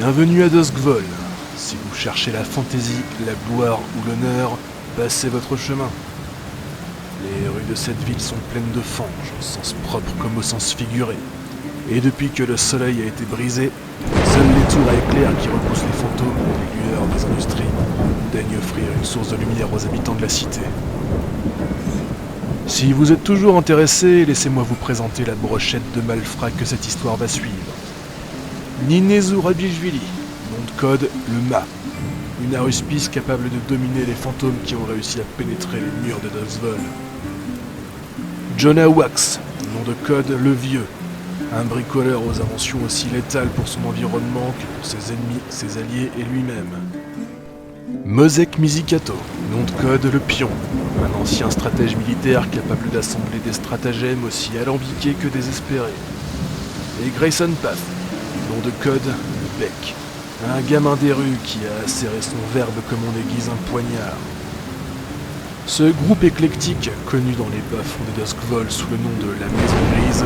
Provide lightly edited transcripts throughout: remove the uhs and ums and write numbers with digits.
Bienvenue à Duskvol. Si vous cherchez la fantaisie, la gloire ou l'honneur, passez votre chemin. Les rues de cette ville sont pleines de fange, au sens propre comme au sens figuré. Et depuis que le soleil a été brisé, seules les tours à éclairs qui repoussent les fantômes et les lueurs des industries daignent offrir une source de lumière aux habitants de la cité. Si vous êtes toujours intéressé, laissez-moi vous présenter la brochette de malfrats que cette histoire va suivre. Ninezu Rabishvili, nom de code le Ma, une aruspice capable de dominer les fantômes qui ont réussi à pénétrer les murs de Duskvol. Jonah Wax, nom de code le Vieux, un bricoleur aux inventions aussi létales pour son environnement que pour ses ennemis, ses alliés et lui-même. Mosek Mizikato, nom de code le Pion, un ancien stratège militaire capable d'assembler des stratagèmes aussi alambiqués que désespérés. Et Grayson Path, nom de code le Bec, un gamin des rues qui a acéré son verbe comme on aiguise un poignard. Ce groupe éclectique, connu dans les bas-fonds de Duskvol sous le nom de la Maison Grise,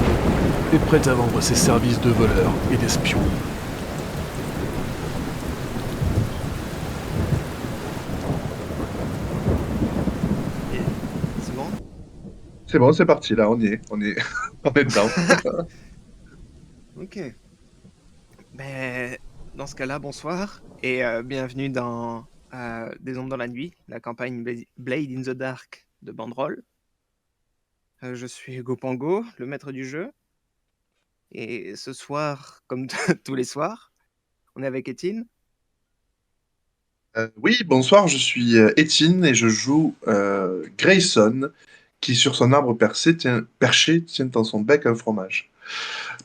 est prêt à vendre ses services de voleur et d'espion. C'est bon? C'est bon, c'est parti, là, on est, on est dedans. Ok. Ben, dans ce cas-là, bonsoir et bienvenue dans Des Ombres dans la Nuit, la campagne Blade in the Dark de Bandroll. Je suis Hugo Pango, le maître du jeu. Et ce soir, comme tous les soirs, on est avec Étienne. Oui, bonsoir, je suis Étienne et je joue Grayson, qui sur son arbre perché tient dans son bec un fromage.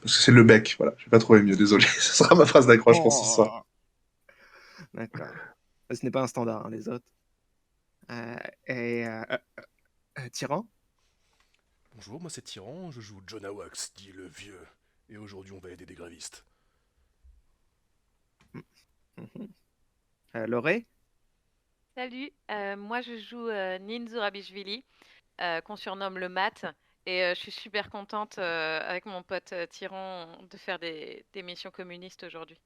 Parce que c'est le bec, voilà, j'ai pas trouvé mieux, désolé. Ce sera ma phrase d'accroche pour ce soir. Oh, d'accord. Ce n'est pas un standard, hein, les autres. Euh, et Tyran. Bonjour, moi c'est Tyran, je joue Jonah Wax, dit le Vieux, et aujourd'hui on va aider des grévistes. Mhm. Loré. Salut, moi je joue Ninzu Rabishvili, qu'on surnomme le Mat, et je suis super contente avec mon pote Tyran de faire des missions communistes aujourd'hui.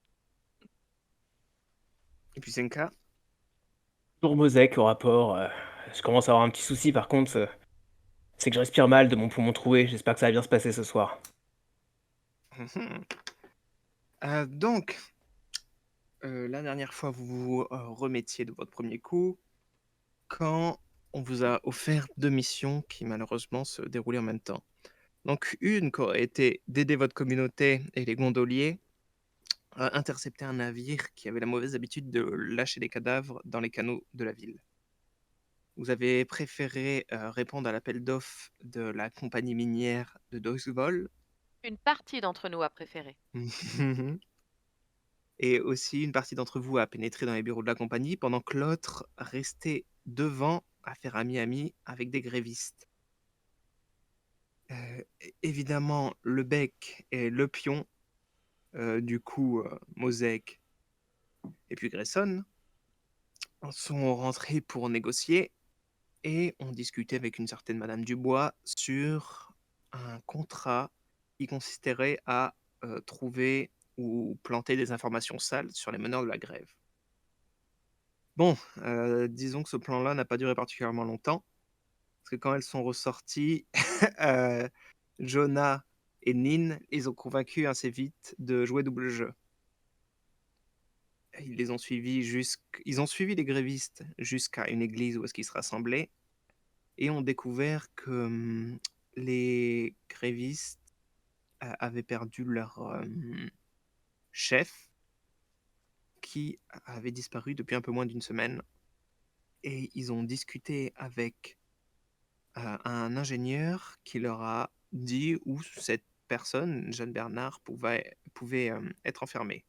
Et puis Senka. Toujours Mosek au rapport. Je commence à avoir un petit souci par contre, c'est que je respire mal de mon poumon troué. J'espère que ça va bien se passer ce soir. Mhm. Donc, la dernière fois, vous vous remettiez de votre premier coup quand on vous a offert deux missions qui malheureusement se déroulaient en même temps. Donc une qui aurait été d'aider votre communauté et les gondoliers à intercepter un navire qui avait la mauvaise habitude de lâcher des cadavres dans les canaux de la ville. Vous avez préféré répondre à l'appel d'offres de la compagnie minière de Duskvol. Une partie d'entre nous a préféré. Et aussi une partie d'entre vous a pénétré dans les bureaux de la compagnie pendant que l'autre restait devant à faire ami-ami avec des grévistes. Évidemment, le bec et le pion, du coup, Mosek et puis Grayson, sont rentrés pour négocier et ont discuté avec une certaine Madame Dubois sur un contrat qui consisterait à trouver ou planter des informations sales sur les meneurs de la grève. Bon, disons que ce plan-là n'a pas duré particulièrement longtemps, parce que quand elles sont ressorties, euh, Jonah et Nin les ont convaincus assez vite de jouer double jeu. Ils ont suivi les grévistes jusqu'à une église où est-ce qu'ils se rassemblaient et ont découvert que les grévistes avaient perdu leur chef qui avait disparu depuis un peu moins d'une semaine. Et ils ont discuté avec un ingénieur qui leur a dit où cette personne, Jeanne Bernard, pouvait être enfermée.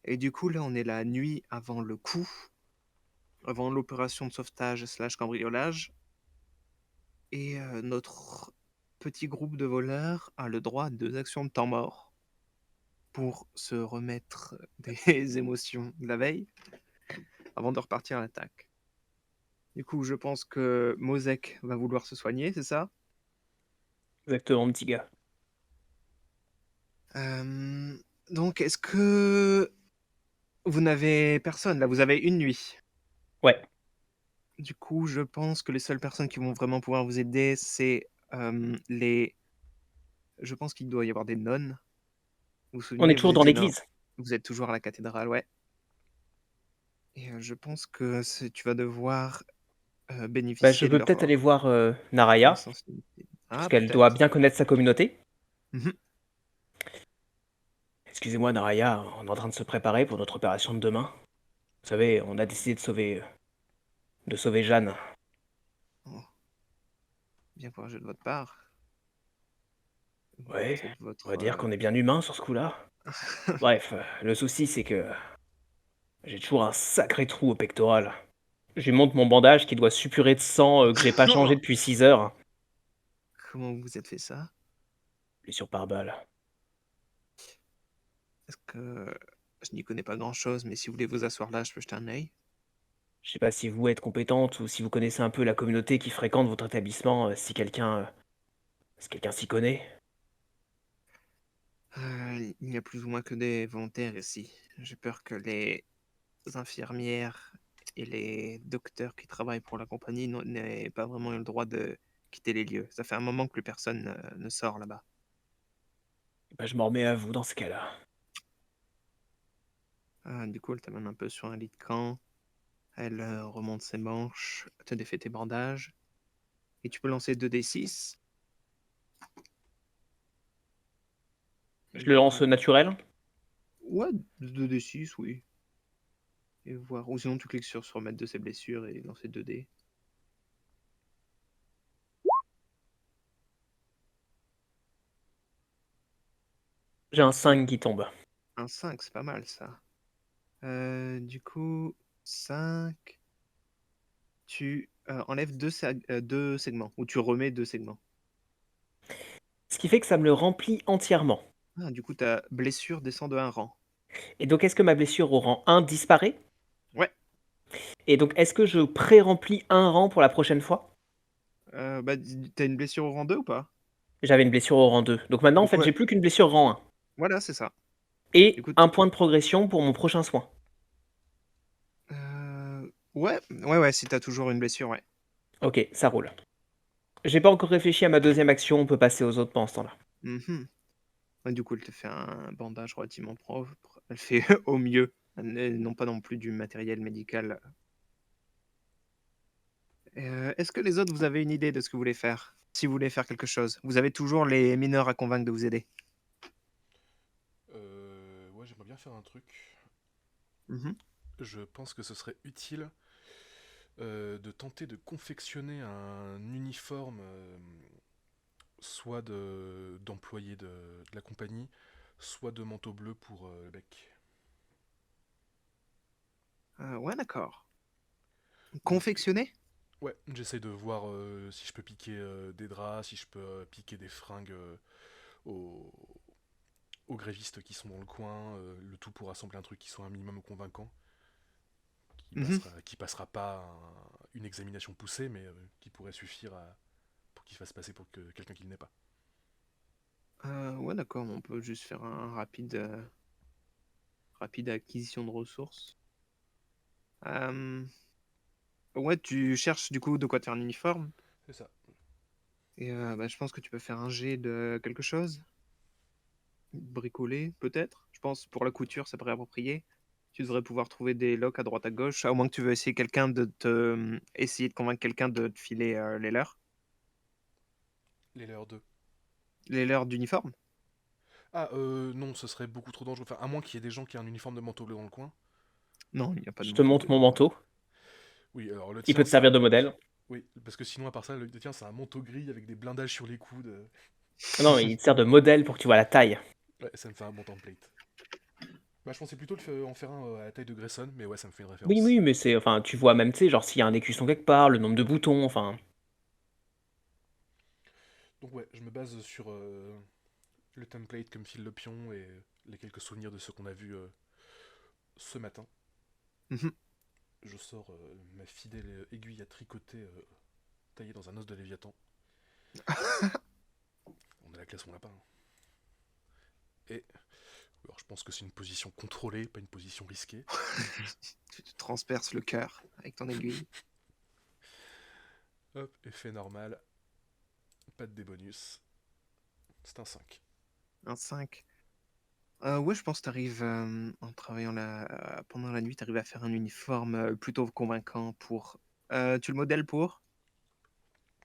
Et du coup, là, on est la nuit avant le coup, avant l'opération de sauvetage slash cambriolage. Et notre petit groupe de voleurs a le droit à 2 actions de temps mort pour se remettre des émotions de la veille avant de repartir à l'attaque. Du coup, je pense que Mosek va vouloir se soigner, c'est ça? Exactement, petit gars. Euh, donc, est-ce que Vous n'avez personne, là, vous avez une nuit. Ouais. Du coup, je pense que les seules personnes qui vont vraiment pouvoir vous aider, c'est les... Je pense qu'il doit y avoir des nonnes. Vous vous On est souvenez, toujours dans l'église. vous êtes toujours à la cathédrale, ouais. Et je pense que tu vas devoir Bah, je bénéficier de peux leur peut-être aller voir Naraya, sensibilité. parce Ah, qu'elle doit peut-être. bien connaître sa communauté. Mhm. Excusez-moi, Naraya, on est en train de se préparer pour notre opération de demain. Vous savez, on a décidé de sauver Jeanne. Oh, bien courageux de votre part. Ouais, C'est de on va votre... dire qu'on est bien humain sur ce coup-là. Bref, le souci c'est que j'ai toujours un sacré trou au pectoral. Je lui montre mon bandage qui doit suppurer de sang que j'ai pas changé depuis 6 heures. Comment vous vous êtes fait ça? Blessure par balle. Est-ce que... Je n'y connais pas grand-chose, mais si vous voulez vous asseoir là, je peux jeter un œil. Je sais pas si vous êtes compétente ou si vous connaissez un peu la communauté qui fréquente votre établissement, si quelqu'un s'y connaît. Il n'y a plus ou moins que des volontaires ici. J'ai peur que les infirmières et les docteurs qui travaillent pour la compagnie n'aient pas vraiment eu le droit de quitter les lieux. Ça fait un moment que plus personne ne sort là-bas. Bah, je m'en remets à vous dans ce cas-là. Du coup, elle t'amène un peu sur un lit de camp. Elle remonte ses manches, te défait tes bandages. Et tu peux lancer 2d6. Je Et le lance voir. naturel. Ouais, 2d6, oui. Et voir. Ou sinon, tu cliques sur se remettre de ses blessures et lancer 2d. J'ai un 5 qui tombe. Un 5, c'est pas mal ça. Du coup, 5. Tu enlèves deux segments. Ou tu remets 2 segments. Ce qui fait que ça me le remplit entièrement. Ah, du coup, ta blessure descend de un rang. Et donc est-ce que ma blessure au rang 1 disparaît? Ouais. Et donc est-ce que je pré-remplis un rang pour la prochaine fois? Bah, t'as une blessure au rang 2 ou pas? J'avais une blessure au rang 2. Donc maintenant, en Du coup, fait, ouais. j'ai plus qu'une blessure rang 1. Voilà, c'est ça. Du Et coup, un point de progression pour mon prochain soin. ouais, si t'as toujours une blessure, ouais. Ok, ça roule. J'ai pas encore réfléchi à ma deuxième action, on peut passer aux autres pendant ce temps-là. Mhm. Ouais, du coup, elle te fait un bandage relativement propre. Elle fait au mieux. Non pas non plus du matériel médical. Est-ce que les autres, vous avez une idée de ce que vous voulez faire? Si vous voulez faire quelque chose. Vous avez toujours les mineurs à convaincre de vous aider. Ouais, j'aimerais bien faire un truc. Mhm. Je pense que ce serait utile de tenter de confectionner un uniforme, soit d'employé de la compagnie, soit de manteau bleu pour le bec. Ouais, d'accord. Donc, Confectionner? ouais, j'essaie de voir si je peux piquer des draps, si je peux piquer des fringues aux, aux grévistes qui sont dans le coin, le tout pour assembler un truc qui soit un minimum convaincant, Mhm. qui passera pas une examination poussée, mais qui pourrait suffire pour qu'il fasse passer pour quelqu'un qui ne l'est pas. Ouais, d'accord. On peut juste faire un rapide acquisition de ressources. Euh, Ouais, tu cherches du coup de quoi te faire un uniforme. C'est ça. Et bah, je pense que tu peux faire un jet de quelque chose. Bricoler, peut-être. Je pense pour la couture, ça paraît approprié. Tu devrais pouvoir trouver des locs à droite à gauche, à moins que tu veux essayer essayer de convaincre quelqu'un de te filer les leurs. Les leurs 2. Les leurs d'uniforme? Ah, non, ce serait beaucoup trop dangereux. Enfin, à moins qu'il y ait des gens qui aient un uniforme de manteau bleu dans le coin. Non, il n'y a pas de Je te manteau montre bleu mon dans le coin. manteau. Oui, alors le Il peut tien, te c'est servir un... de modèle. Oui, parce que sinon, à part ça, le tien, c'est un manteau gris avec des blindages sur les coudes. Non, il te sert de modèle pour que tu vois la taille. Ouais, ça me fait un bon template. Bah, je pensais plutôt en faire un à la taille de Grayson, mais ouais, ça me fait une Oui, référence. oui, mais c'est, enfin, tu vois même, tu sais, genre s'il y a un écusson quelque part, le nombre de boutons, enfin. Donc ouais, je me base sur le template que me file le pion et les quelques souvenirs de ce qu'on a vu ce matin. Mhm. Je sors ma fidèle aiguille à tricoter taillée dans un os de Léviathan. On a la classe, on l'a pas. Hein. Et Alors, je pense que c'est une position contrôlée, pas une position risquée. Tu te transperces le cœur avec ton aiguille. Hop, effet normal. Pas de débonus. C'est un 5. Un 5. Ouais, je pense que t'arrives, en travaillant pendant la nuit, t'arrives à faire un uniforme plutôt convaincant pour... tu le modèles pour?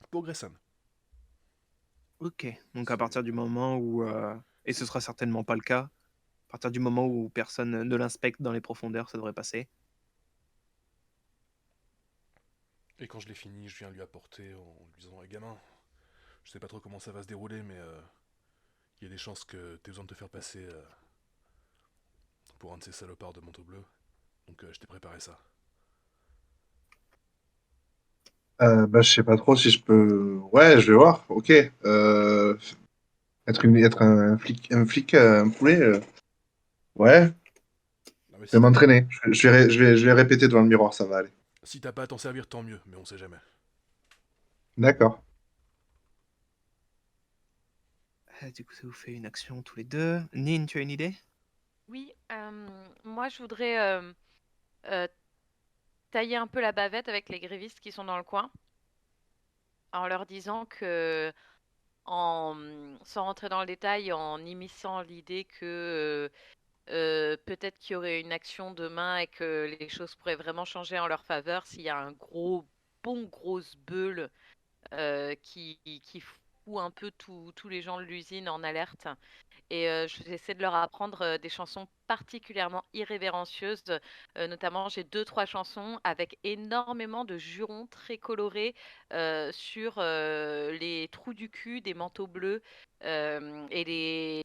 Pour Grayson. Ok. Donc à C'est- partir du moment où... et ce sera certainement pas le cas. À partir du moment où personne ne l'inspecte dans les profondeurs, ça devrait passer. Et quand je l'ai fini, je viens lui apporter en lui disant: gamin, je sais pas trop comment ça va se dérouler, mais il y a des chances que t'aies besoin de te faire passer pour un de ces salopards de manteau bleu. Donc je t'ai préparé ça. Bah, je sais pas trop si je peux. Ouais, je vais voir. Ok. Être un flic, un poulet. Ouais, Non, mais je vais m'entraîner. Je vais répéter devant le miroir, ça va aller. si t'as pas à t'en servir, tant mieux, mais on sait jamais. D'accord. Du coup, ça vous fait une action tous les deux. Nin, tu as une idée? Oui, moi je voudrais euh, tailler un peu la bavette avec les grévistes qui sont dans le coin, en leur disant que, sans rentrer dans le détail, en immisçant l'idée que peut-être qu'il y aurait une action demain et que les choses pourraient vraiment changer en leur faveur s'il y a un grosse beule qui fout un peu tous les gens de l'usine en alerte. Et j'essaie de leur apprendre des chansons particulièrement irrévérencieuses. Notamment, j'ai deux, trois chansons avec énormément de jurons très colorés sur les trous du cul des manteaux bleus et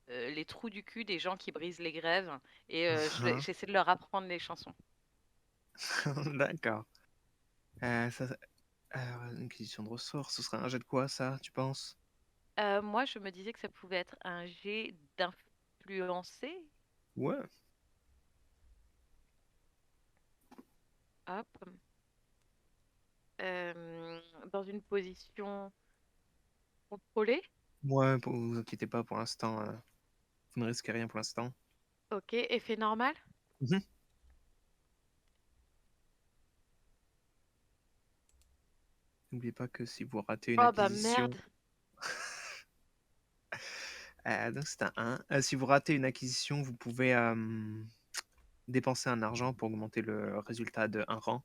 les trous du cul des gens qui brisent les grèves. Et j'essaie de leur apprendre les chansons. D'accord. Alors, une acquisition de ressources, ce serait un jet de quoi, ça, tu penses? Moi, je me disais que ça pouvait être un jet d'influencer. Ouais. Hop. Euh, dans une position contrôlée. Ouais, vous inquiétez pas pour l'instant. Vous ne risquez rien pour l'instant. Ok, effet normal. Mhm. N'oubliez pas que si vous ratez une Oh bah acquisition... merde. Donc c'est un 1. Si vous ratez une acquisition, vous pouvez dépenser un argent pour augmenter le résultat de un rang.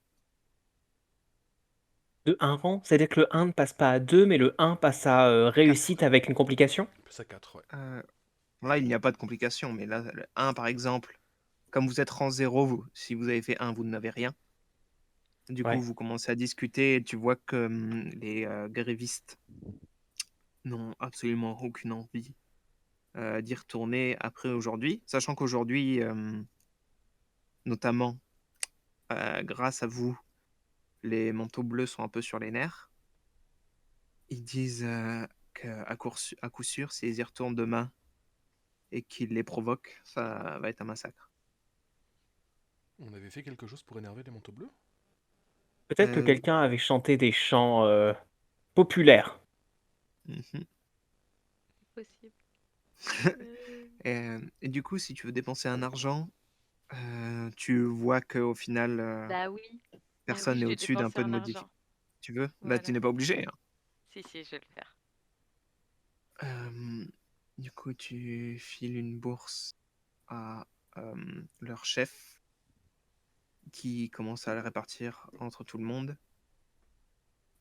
De un rang, c'est-à-dire que le 1 ne passe pas à 2, mais le 1 passe à réussite avec une complication? Ça 4, ouais. Là, il n'y a pas de complication, mais là, le 1 par exemple, comme vous êtes rang 0, si vous avez fait 1, vous n'avez rien. Du coup, Ouais. vous commencez à discuter et tu vois que les grévistes n'ont absolument aucune envie d'y retourner après aujourd'hui, sachant qu'aujourd'hui, notamment grâce à vous, les manteaux bleus sont un peu sur les nerfs. Ils disent à coup sûr, s'ils y retournent demain et qu'ils les provoquent, ça va être un massacre. On avait fait quelque chose pour énerver les manteaux bleus? Peut-être que Euh, quelqu'un avait chanté des chants populaires. mhm. Possible. Et du coup, si tu veux dépenser un argent, tu vois qu'au final, Bah oui. Ah oui, personne n'est je vais au-dessus d'un dépenser peu de un modification. argent. Tu veux? Bah, tu Voilà. n'es pas obligé, hein. Si, si, je vais le faire. Euh, du coup, tu files une bourse à leur chef qui commence à la répartir entre tout le monde.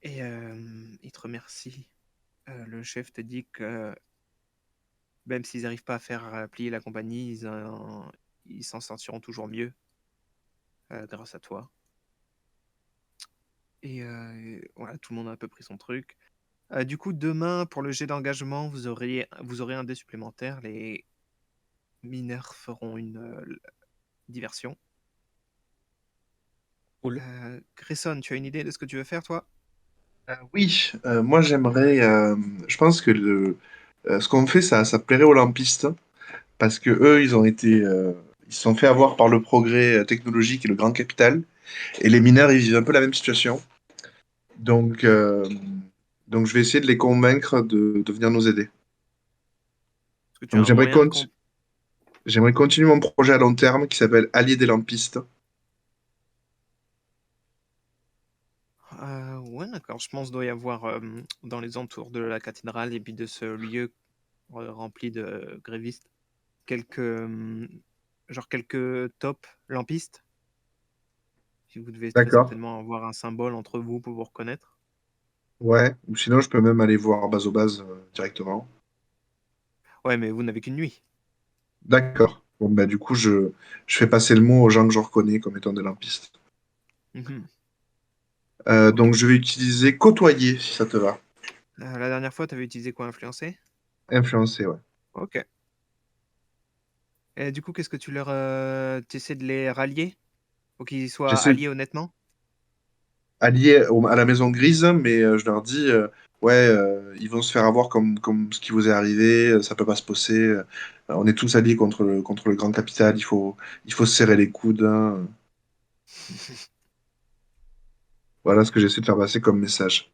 Et il te remercie. Le chef te dit que même s'ils n'arrivent pas à faire plier la compagnie, ils s'en sortiront toujours mieux grâce à toi. Et voilà, tout le monde a un peu pris son truc. Du coup, demain, pour le jet d'engagement, vous aurez un dé supplémentaire. Les mineurs feront une diversion. Cool. Grayson, tu as une idée de ce que tu veux faire, toi? Oui, moi j'aimerais. Je pense que ce qu'on fait, ça plairait aux lampistes parce que eux, ils se sont fait avoir par le progrès technologique et le grand capital, et les mineurs, ils vivent un peu la même situation. Donc, euh, donc je vais essayer de les convaincre de venir nous aider. Est-ce que tu as Donc un j'aimerais moyen de compte. J'aimerais continuer mon projet à long terme qui s'appelle Allier des lampistes. Ouais, d'accord. Je pense qu'il doit y avoir dans les entours de la cathédrale et puis de ce lieu rempli de grévistes quelques genre quelques top lampistes. Si vous devez très D'accord. certainement avoir un symbole entre vous pour vous reconnaître. Ouais. Ou sinon, je peux même aller voir Bazobaz directement. Ouais, mais vous n'avez qu'une nuit. D'accord. Bon, bah, du coup, je fais passer le mot aux gens que je reconnais comme étant des lampistes. Mhm. Ok. Donc, je vais utiliser côtoyer, si ça te va. La dernière fois, tu avais utilisé quoi, influencer? Influencer, ouais. Ok. Et du coup, qu'est-ce que tu essaies de les rallier pour qu'ils soient J'essaie alliés honnêtement? allié à la Maison Grise, mais je leur dis, ouais, ils vont se faire avoir comme ce qui vous est arrivé, ça peut pas se passer. On est tous alliés contre le grand capital, il faut se serrer les coudes, hein. Voilà ce que j'essaie de faire passer comme message.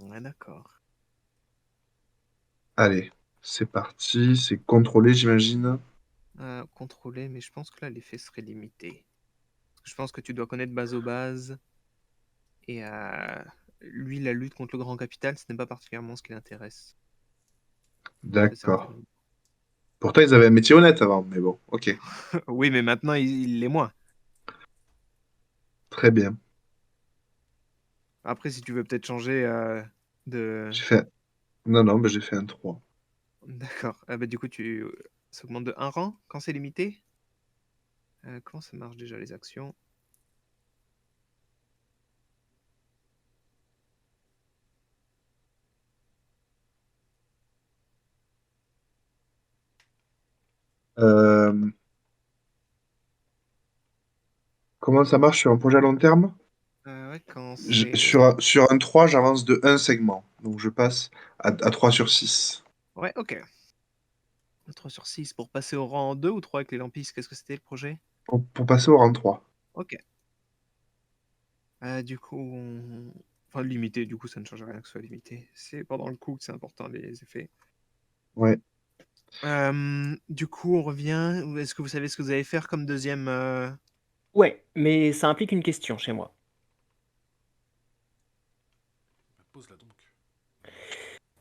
Ouais, d'accord. Allez, c'est parti, c'est contrôlé, j'imagine. Contrôler, mais je pense que là, l'effet serait limité. Parce que je pense que tu dois connaître Bazobaz. Et lui, la lutte contre le grand capital, ce n'est pas particulièrement ce qui l'intéresse. Très D'accord. certainement. Pourtant, ils avaient un métier honnête avant, mais bon, ok, Oui, mais maintenant, il l'est moins. très bien. Après, si tu veux peut-être changer de... J'ai fait... Non, non, mais j'ai fait un 3. D'accord. Ah bah, du coup, ça augmente de un rang quand c'est limité. Comment ça marche déjà les actions? Euh, Comment ça marche sur un projet à long terme? Ouais, quand c'est... Sur un 3, j'avance de un segment. Donc je passe à 3 sur 6. Ouais, ok. 3 sur 6 pour passer au rang 2 ou 3 avec les lampistes. Qu'est-ce que c'était le projet? Pour passer au rang 3. Ok. Du coup, enfin, limité, du coup, ça ne change rien que ce soit limité. C'est pendant le coup que c'est important, les effets. Ouais. Du coup, on revient. Est-ce que vous savez ce que vous allez faire comme deuxième Ouais, mais ça implique une question chez moi. Pose-la donc.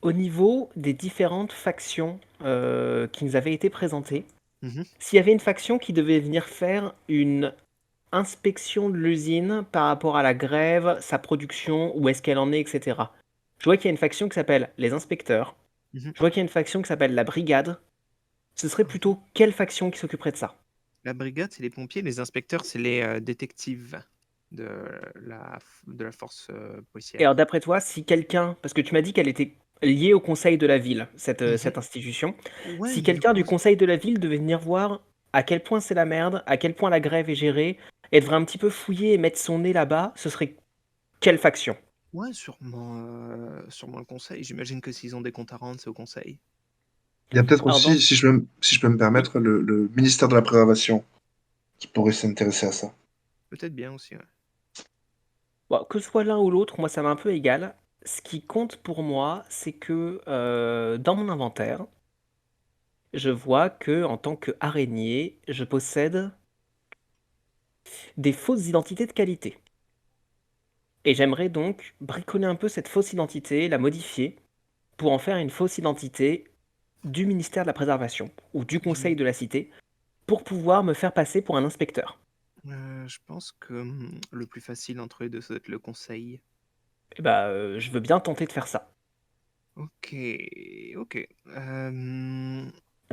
Au niveau des différentes factions qui nous avaient été présentées, Mhm. s'il y avait une faction qui devait venir faire une inspection de l'usine par rapport à la grève, sa production, où est-ce qu'elle en est, etc. Je vois qu'il y a une faction qui s'appelle les inspecteurs. Mhm. Je vois qu'il y a une faction qui s'appelle la brigade. Ce serait plutôt quelle faction qui s'occuperait de ça? La brigade, c'est les pompiers. Les inspecteurs, c'est les détectives de de la force Et alors policière. d'après toi, si quelqu'un, parce que tu m'as dit qu'elle était liée au conseil de la ville, Mhm. cette institution, Ouais, si mais du quelqu'un coup, du conseil de la ville devait venir voir à quel point c'est la merde, à quel point la grève est gérée, et devrait un petit peu fouiller et mettre son nez là-bas, ce serait quelle faction? ouais, sûrement le conseil. J'imagine que s'ils ont des comptes à rendre, c'est au conseil. Il y a peut-être Alors dans aussi, ce... si je peux me Oui, permettre, le ministère de la Préservation qui pourrait s'intéresser à ça. Peut-être bien aussi, ouais. bon, que ce soit l'un ou l'autre, moi ça m'est un peu égal. Ce qui compte pour moi, c'est que dans mon inventaire, je vois que en tant que araignée, je possède des fausses identités de qualité. Et j'aimerais donc bricoler un peu cette fausse identité, la modifier, pour en faire une fausse identité du ministère de la Préservation, ou du Conseil Du- de la Cité, pour pouvoir me faire passer pour un inspecteur. je pense que le plus facile entre les deux, ça doit être le conseil. Et bah, je veux bien tenter de faire ça. Ok, ok.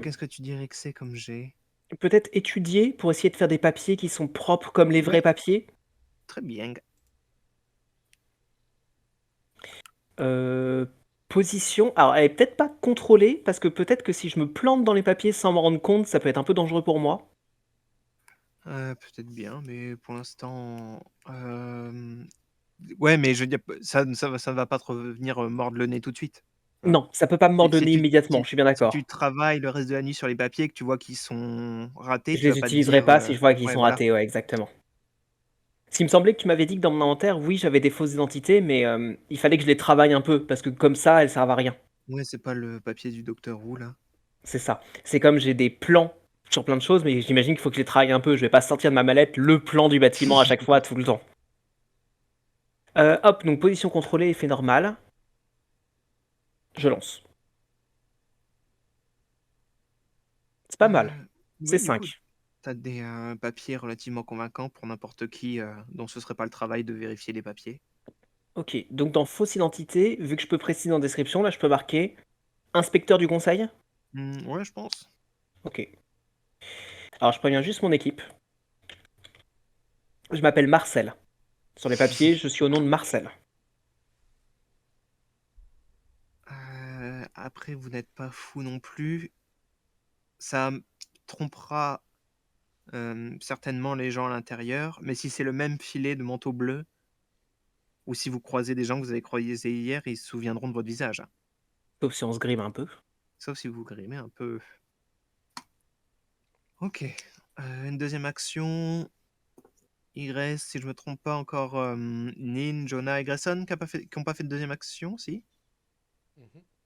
Qu'est-ce que tu dirais que c'est comme G? Peut-être étudier pour essayer de faire des papiers qui sont propres comme les Ouais, vrais papiers. très bien. Euh, Position. Alors, elle est peut-être pas contrôlée, parce que peut-être que si je me plante dans les papiers sans m'en rendre compte, ça peut être un peu dangereux pour moi. Peut-être bien, mais pour l'instant, ouais, mais je veux dire, ça ne va pas te revenir mordre le nez tout de suite. Tu vois. Non, ça peut pas me Si, mordre le si nez tu, immédiatement, si, je suis bien si tu d'accord. travailles le reste de la nuit sur les papiers et que tu vois qu'ils sont ratés, Je tu vas les pas te utiliserai dire, pas si je vois qu'ils ouais, sont voilà. ratés, ouais, exactement. Ce qui me semblait que tu m'avais dit que dans mon inventaire, oui, j'avais des fausses identités, mais il fallait que je les travaille un peu, parce que comme ça, elles servent à rien. Ouais, c'est pas le papier du docteur Who là. C'est ça. C'est comme j'ai des plans sur plein de choses, mais j'imagine qu'il faut que je les travaille un peu. Je vais pas sortir de ma mallette le plan du bâtiment à chaque fois, tout le temps. Hop, donc position contrôlée, effet normal. Je lance. C'est pas mal. C'est Oui, du coup, 5. tu as des papiers relativement convaincants pour n'importe qui dont ce serait pas le travail de vérifier les papiers. Ok, donc dans fausse identité, vu que je peux préciser en description, là je peux marquer inspecteur du conseil. Ouais, je pense. Ok. Alors je préviens juste mon équipe. Je m'appelle Marcel. Sur les papiers, je suis au nom de Marcel. Après, vous n'êtes pas fou non plus. Ça trompera certainement les gens à l'intérieur, mais si c'est le même filet de manteau bleu, ou si vous croisez des gens que vous avez croisés hier, ils se souviendront de votre visage. Sauf si on se grime un peu. Sauf si vous grimez un peu. Ok. Une deuxième action. Il reste, si je me trompe pas, encore Nin, Jonah et Grayson qui n'ont pas fait de deuxième action, si?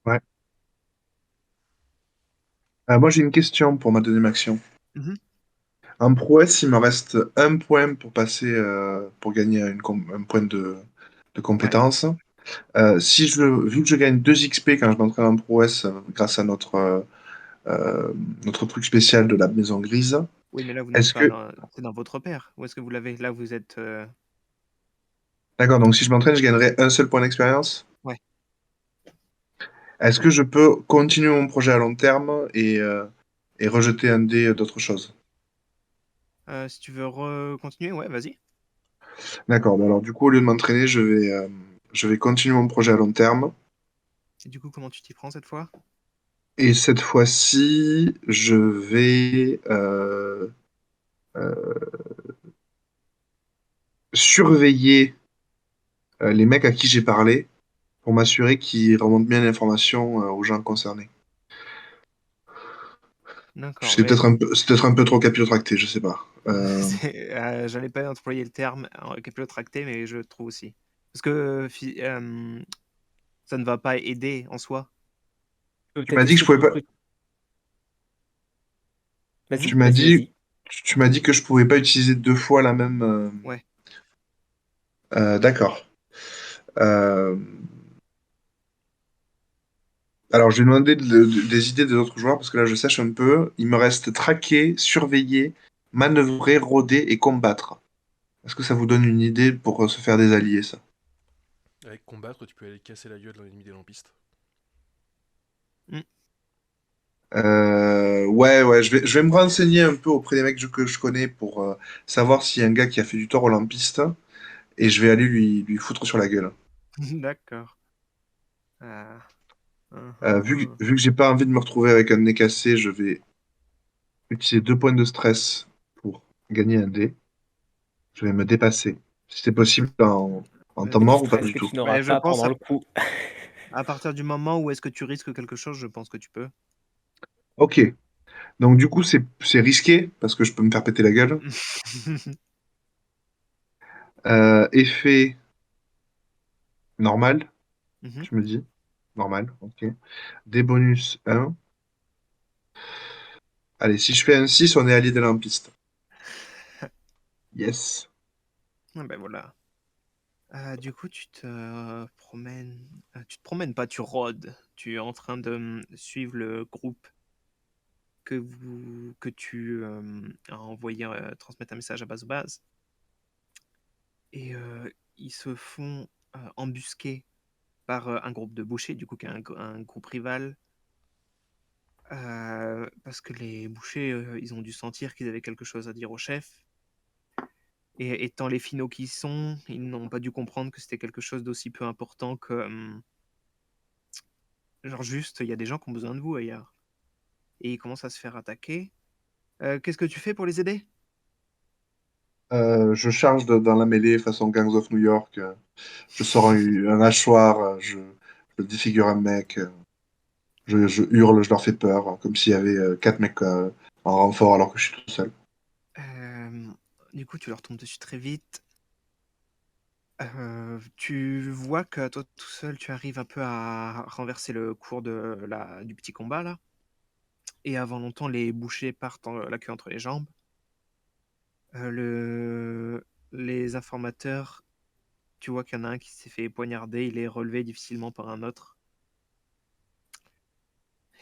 Ouais. Moi, j'ai une question pour ma deuxième action. Mhm. En prouesse, il me reste un point pour passer, pour gagner un point de Ouais. compétence. Vu que je gagne 2 XP quand je m'entraîne en prouesse grâce à notre truc spécial de la maison grise, Oui, mais là, vous n'êtes est-ce pas que... dans... C'est dans votre paire. Où est-ce que vous l'avez? Là, vous êtes... D'accord, donc si je m'entraîne, je gagnerai un seul point d'expérience. Ouais. Est-ce que je peux continuer mon projet à long terme et rejeter un dé d'autre chose? Si tu veux continuer, ouais, vas-y. D'accord, bah alors du coup, au lieu de m'entraîner, je vais continuer mon projet à long terme. Et du coup, comment tu t'y prends cette fois? Et cette fois-ci, je vais euh, surveiller les mecs à qui j'ai parlé pour m'assurer qu'ils remontent bien l'information aux gens concernés. D'accord, mais C'est peut-être un peu trop capillotracté, je sais pas. j'allais pas employer le terme capillotracté, mais je trouve aussi. Parce que ça ne va pas aider en soi. Je peux Tu m'as peut-être dit que essayer je de pouvais pas. recruter. Hmm. Vas-y, vas-y, vas-y. Tu m'as dit que je pouvais pas utiliser 2 fois la même. Ouais. D'accord. Euh, Alors, je vais demander des idées des autres joueurs parce que là, je sèche un peu. Il me reste traquer, surveiller, manœuvrer, rôder et combattre. Est-ce que ça vous donne une idée pour se faire des alliés, ça? Avec combattre, tu peux aller casser la gueule d'un ennemi des lampistes. Hmm. Ouais, je vais me renseigner un peu auprès des mecs que je connais pour savoir s'il y a un gars qui a fait du tort aux lampistes et je vais aller lui foutre sur la gueule. D'accord. Ah. Hum, Vu que j'ai pas envie de me retrouver avec un nez cassé, je vais utiliser 2 points de stress pour gagner un dé. Je vais me dépasser. Si c'est possible en temps Vas-y. Du mort ou pas stress du que tout. tu n'auras Ouais, je pas pense pendant le coup. à partir du moment où est-ce que tu risques quelque chose, je pense que tu peux. Ok. Donc du coup, c'est risqué parce que je peux me faire péter la gueule. Effet normal, Mhm. tu me dis. Normal, ok. Des bonus 1. Allez, si je fais un 6, on est allié des lampistes. Yes. Ah ben voilà. Du coup, tu te promènes. Tu te promènes pas, tu rôdes. Tu es en train de suivre le groupe que tu as envoyé transmettre un message à base base. Et ils se font embusquer par un groupe de bouchers, du coup, qui est un groupe rival. Parce que les bouchers, ils ont dû sentir qu'ils avaient quelque chose à dire au chef. Et étant les finaux qu'ils sont, ils n'ont pas dû comprendre que c'était quelque chose d'aussi peu important que genre juste, il y a des gens qui ont besoin de vous ailleurs. Et ils commencent à se faire attaquer. Qu'est-ce que tu fais pour les aider? Je charge dans la mêlée façon Gangs of New York. Je sors un hachoir, je défigure un mec, je hurle, je leur fais peur, comme s'il y avait 4 mecs en renfort alors que je suis tout seul. Euh, du coup, tu leur tombes dessus très vite. Tu vois que toi tout seul, tu arrives un peu à renverser le cours du petit combat là. Et avant longtemps, les bouchers partent la queue entre les jambes. Les informateurs, tu vois qu'il y en a un qui s'est fait poignarder, il est relevé difficilement par un autre.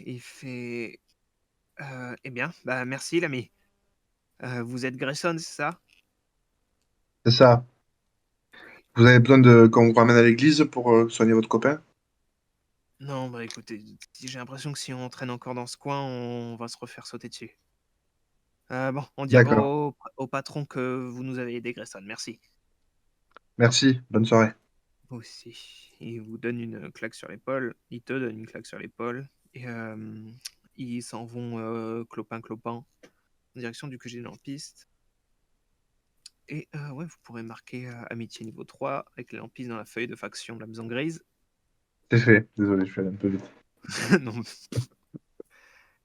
Il fait eh bien, bah merci l'ami. Vous êtes Grayson, c'est ça? C'est ça. Vous avez besoin qu'on vous ramène à l'église pour soigner votre copain? Non, bah écoutez, j'ai l'impression que si on traîne encore dans ce coin, on va se refaire sauter dessus. Bon, on dira D'accord. au patron que vous nous avez aidé, Grayson. Merci. Merci. Bonne soirée. Vous aussi. Il vous donne une claque sur l'épaule. Il te donne une claque sur l'épaule. Et ils s'en vont clopin-clopin en direction du QG de lampiste. Et ouais, vous pourrez marquer amitié niveau 3 avec les lampistes dans la feuille de faction de la maison grise. C'est fait. Désolé, je suis allé un peu vite. Non.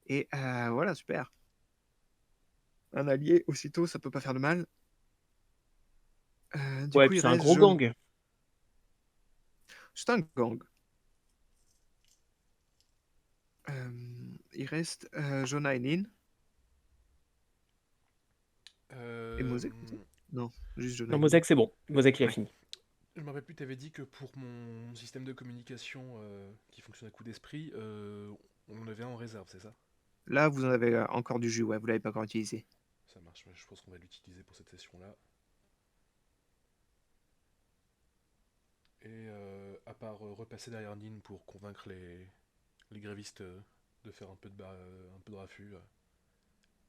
Et voilà, super. Un allié, aussitôt, ça peut pas faire de mal. Du Ouais, coup, puis il c'est un reste gros gang. C'est un gang. Il reste Jonah et Lynn. Et Euh, Mosek aussi? Non, juste Jonah Non, et Lynn. Mosek, c'est bon. Mosek, il a Ouais. fini. Je me rappelle plus, t'avais dit que pour mon système de communication qui fonctionne à coup d'esprit, on en avait un en réserve, c'est ça? Là, vous en avez encore du jus, ouais, vous l'avez pas encore utilisé. Ça marche, mais je pense qu'on va l'utiliser pour cette session-là. Et à part repasser derrière Nin pour convaincre les grévistes de faire un peu de raffut,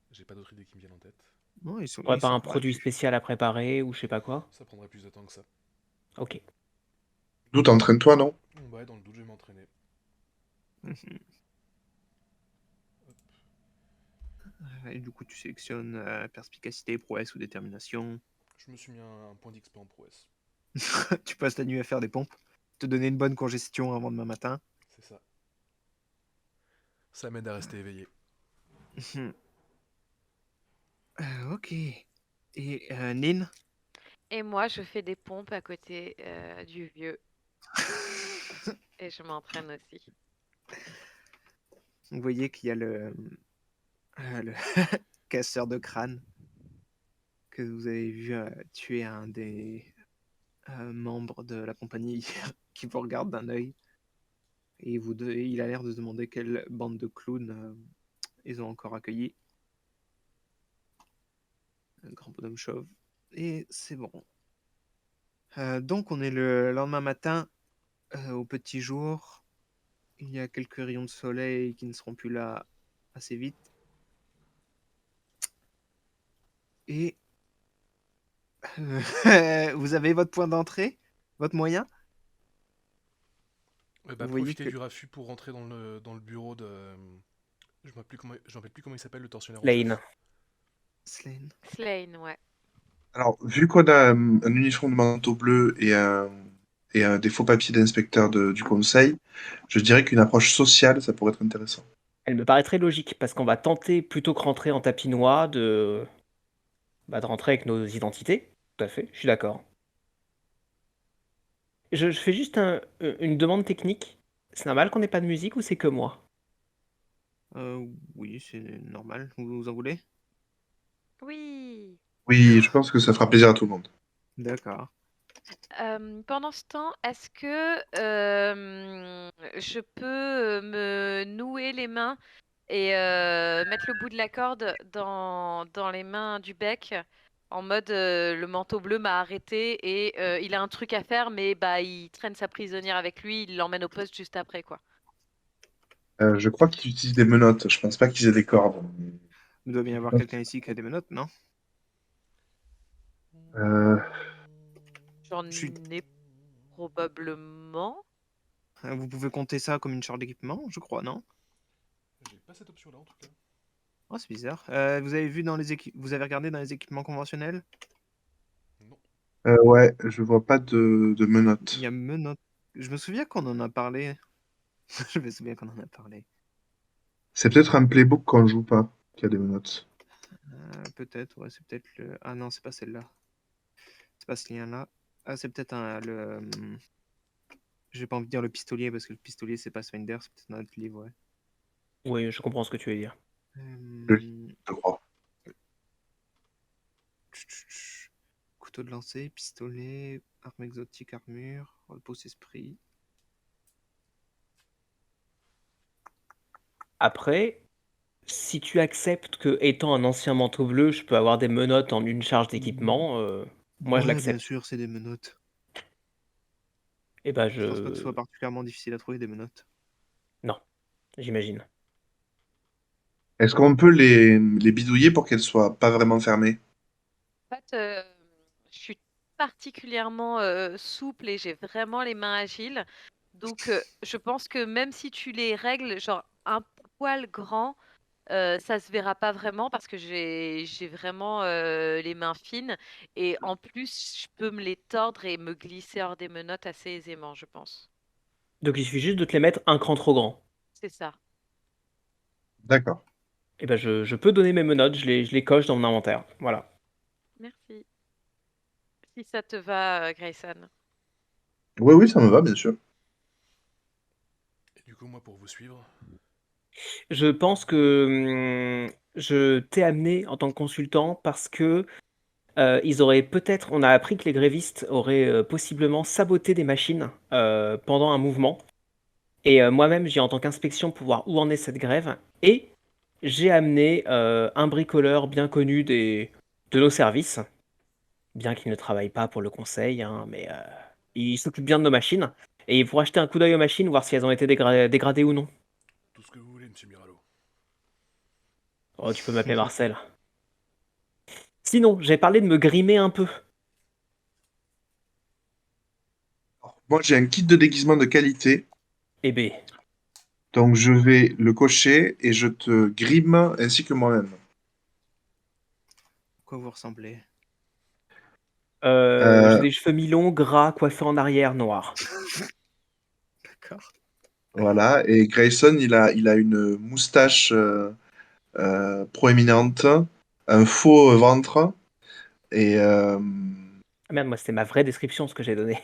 j'ai pas d'autres idées qui me viennent en tête. Non, ils Ouais, pas sont un produit convaincus. spécial à préparer ou je sais pas quoi. Ça prendrait plus de temps que ça. Ok. D'où t'entraînes-toi, non? Ouais, dans le doute, je vais m'entraîner. Mhm. Et du coup, tu sélectionnes perspicacité, prouesse ou détermination. Je me suis mis un point d'XP en prouesse. Tu passes la nuit à faire des pompes. Te donner une bonne congestion avant demain matin. C'est ça. Ça m'aide à rester éveillé. Mhm. Ok. Et Nin? Et moi, je fais des pompes à côté du vieux. Et je m'entraîne aussi. Vous voyez qu'il y a le casseur de crâne que vous avez vu tuer un des membres de la compagnie hier, qui vous regarde d'un œil. Et il a l'air de se demander quelle bande de clowns ils ont encore accueilli. Un grand bonhomme chauve. Et c'est bon. Donc on est le lendemain matin, au petit jour. Il y a quelques rayons de soleil qui ne seront plus là assez vite. Et vous avez votre point d'entrée? Votre moyen? Bah, Vous voyez profiter que du raffut pour rentrer dans le bureau de. Je me rappelle plus comment il s'appelle, le tortionnaire en Lane. chef. Slane. Slane, ouais. Alors, vu qu'on a un uniforme de manteau bleu et des faux papiers d'inspecteur du conseil, je dirais qu'une approche sociale, ça pourrait être intéressant. Elle me paraît très logique parce qu'on va tenter, plutôt que rentrer en tapinois, de rentrer avec nos identités. Tout à fait, je suis d'accord. Je fais juste une demande technique. C'est normal qu'on n'ait pas de musique ou c'est que moi? Oui, c'est normal. Vous en voulez? Oui. Oui, je pense que ça fera plaisir à tout le monde. D'accord. Pendant ce temps, est-ce que je peux me nouer les mains et mettre le bout de la corde dans les mains du bec en mode le manteau bleu m'a arrêté et il a un truc à faire, mais bah il traîne sa prisonnière avec lui, il l'emmène au poste juste après, quoi. Je crois qu'ils utilisent des menottes. Je pense pas qu'ils aient des cordes. Il doit bien y Je avoir pense- quelqu'un ici qui a des menottes, non? Euh, J'en Je suis... ai probablement. Vous pouvez compter ça comme une charge d'équipement, je crois, non? J'ai pas cette option-là en tout cas. Oh, c'est bizarre. Vous avez vu vous avez regardé dans les équipements conventionnels? Non. ouais, je vois pas de Il menottes. y a menottes. Je me souviens qu'on en a parlé. Je me souviens qu'on en a parlé. C'est peut-être un playbook qu'on joue pas, qui a des menottes. Peut-être, ouais, c'est peut-être le. Ah non, c'est pas celle-là. C'est pas ce lien-là. Ah, c'est peut-être j'ai pas envie de dire le pistolier parce que le pistolier c'est pas Pathfinder, c'est peut-être un autre livre, ouais. Oui, je comprends ce que tu veux dire. Le Euh, je crois. Couteau de lancer, pistolet, arme exotique, armure, repose esprit. Après, si tu acceptes que, étant un ancien manteau bleu, je peux avoir des menottes en une charge d'équipement, moi je Ouais, bien l'accepte. sûr, c'est des menottes. Et ben Je pense pas que ce je... soit particulièrement difficile à trouver des menottes. Non, j'imagine. Est-ce qu'on peut les bidouiller pour qu'elles soient pas vraiment fermées? En fait, je suis particulièrement souple et j'ai vraiment les mains agiles. Donc, je pense que même si tu les règles, genre un poil grand, ça se verra pas vraiment parce que j'ai vraiment les mains fines. Et en plus, je peux me les tordre et me glisser hors des menottes assez aisément, je pense. Donc il suffit juste de te les mettre un cran trop grand. C'est ça. D'accord. Et ben je peux donner mes menottes, je les coche dans mon inventaire. Voilà. Merci. Si ça te va, Grayson. Oui, oui, ça me va, bien sûr. Et du coup, moi, pour vous suivre, Je pense que je t'ai amené en tant que consultant parce que ils auraient peut-être, on a appris que les grévistes auraient possiblement saboté des machines pendant un mouvement. Et moi-même, j'ai en tant qu'inspection pour voir où en est cette grève. Et j'ai amené un bricoleur bien connu de nos services, bien qu'il ne travaille pas pour le conseil, hein, mais il s'occupe bien de nos machines. Et il pourra jeter un coup d'œil aux machines, voir si elles ont été dégradées ou non. tout ce que vous voulez, monsieur Miralo. Oh, tu peux m'appeler Marcel. Sinon, j'ai parlé de me grimer un peu. Alors, moi, j'ai un kit de déguisement de qualité, Eh ben, donc je vais le cocher et je te grime ainsi que moi-même. À quoi vous ressemblez? j'ai Euh, des cheveux mi-longs, gras, coiffés en arrière, noirs. D'accord. voilà, et Grayson, il a une moustache proéminente, un faux ventre et Ah merde, moi, c'était ma vraie description, ce que j'ai donné.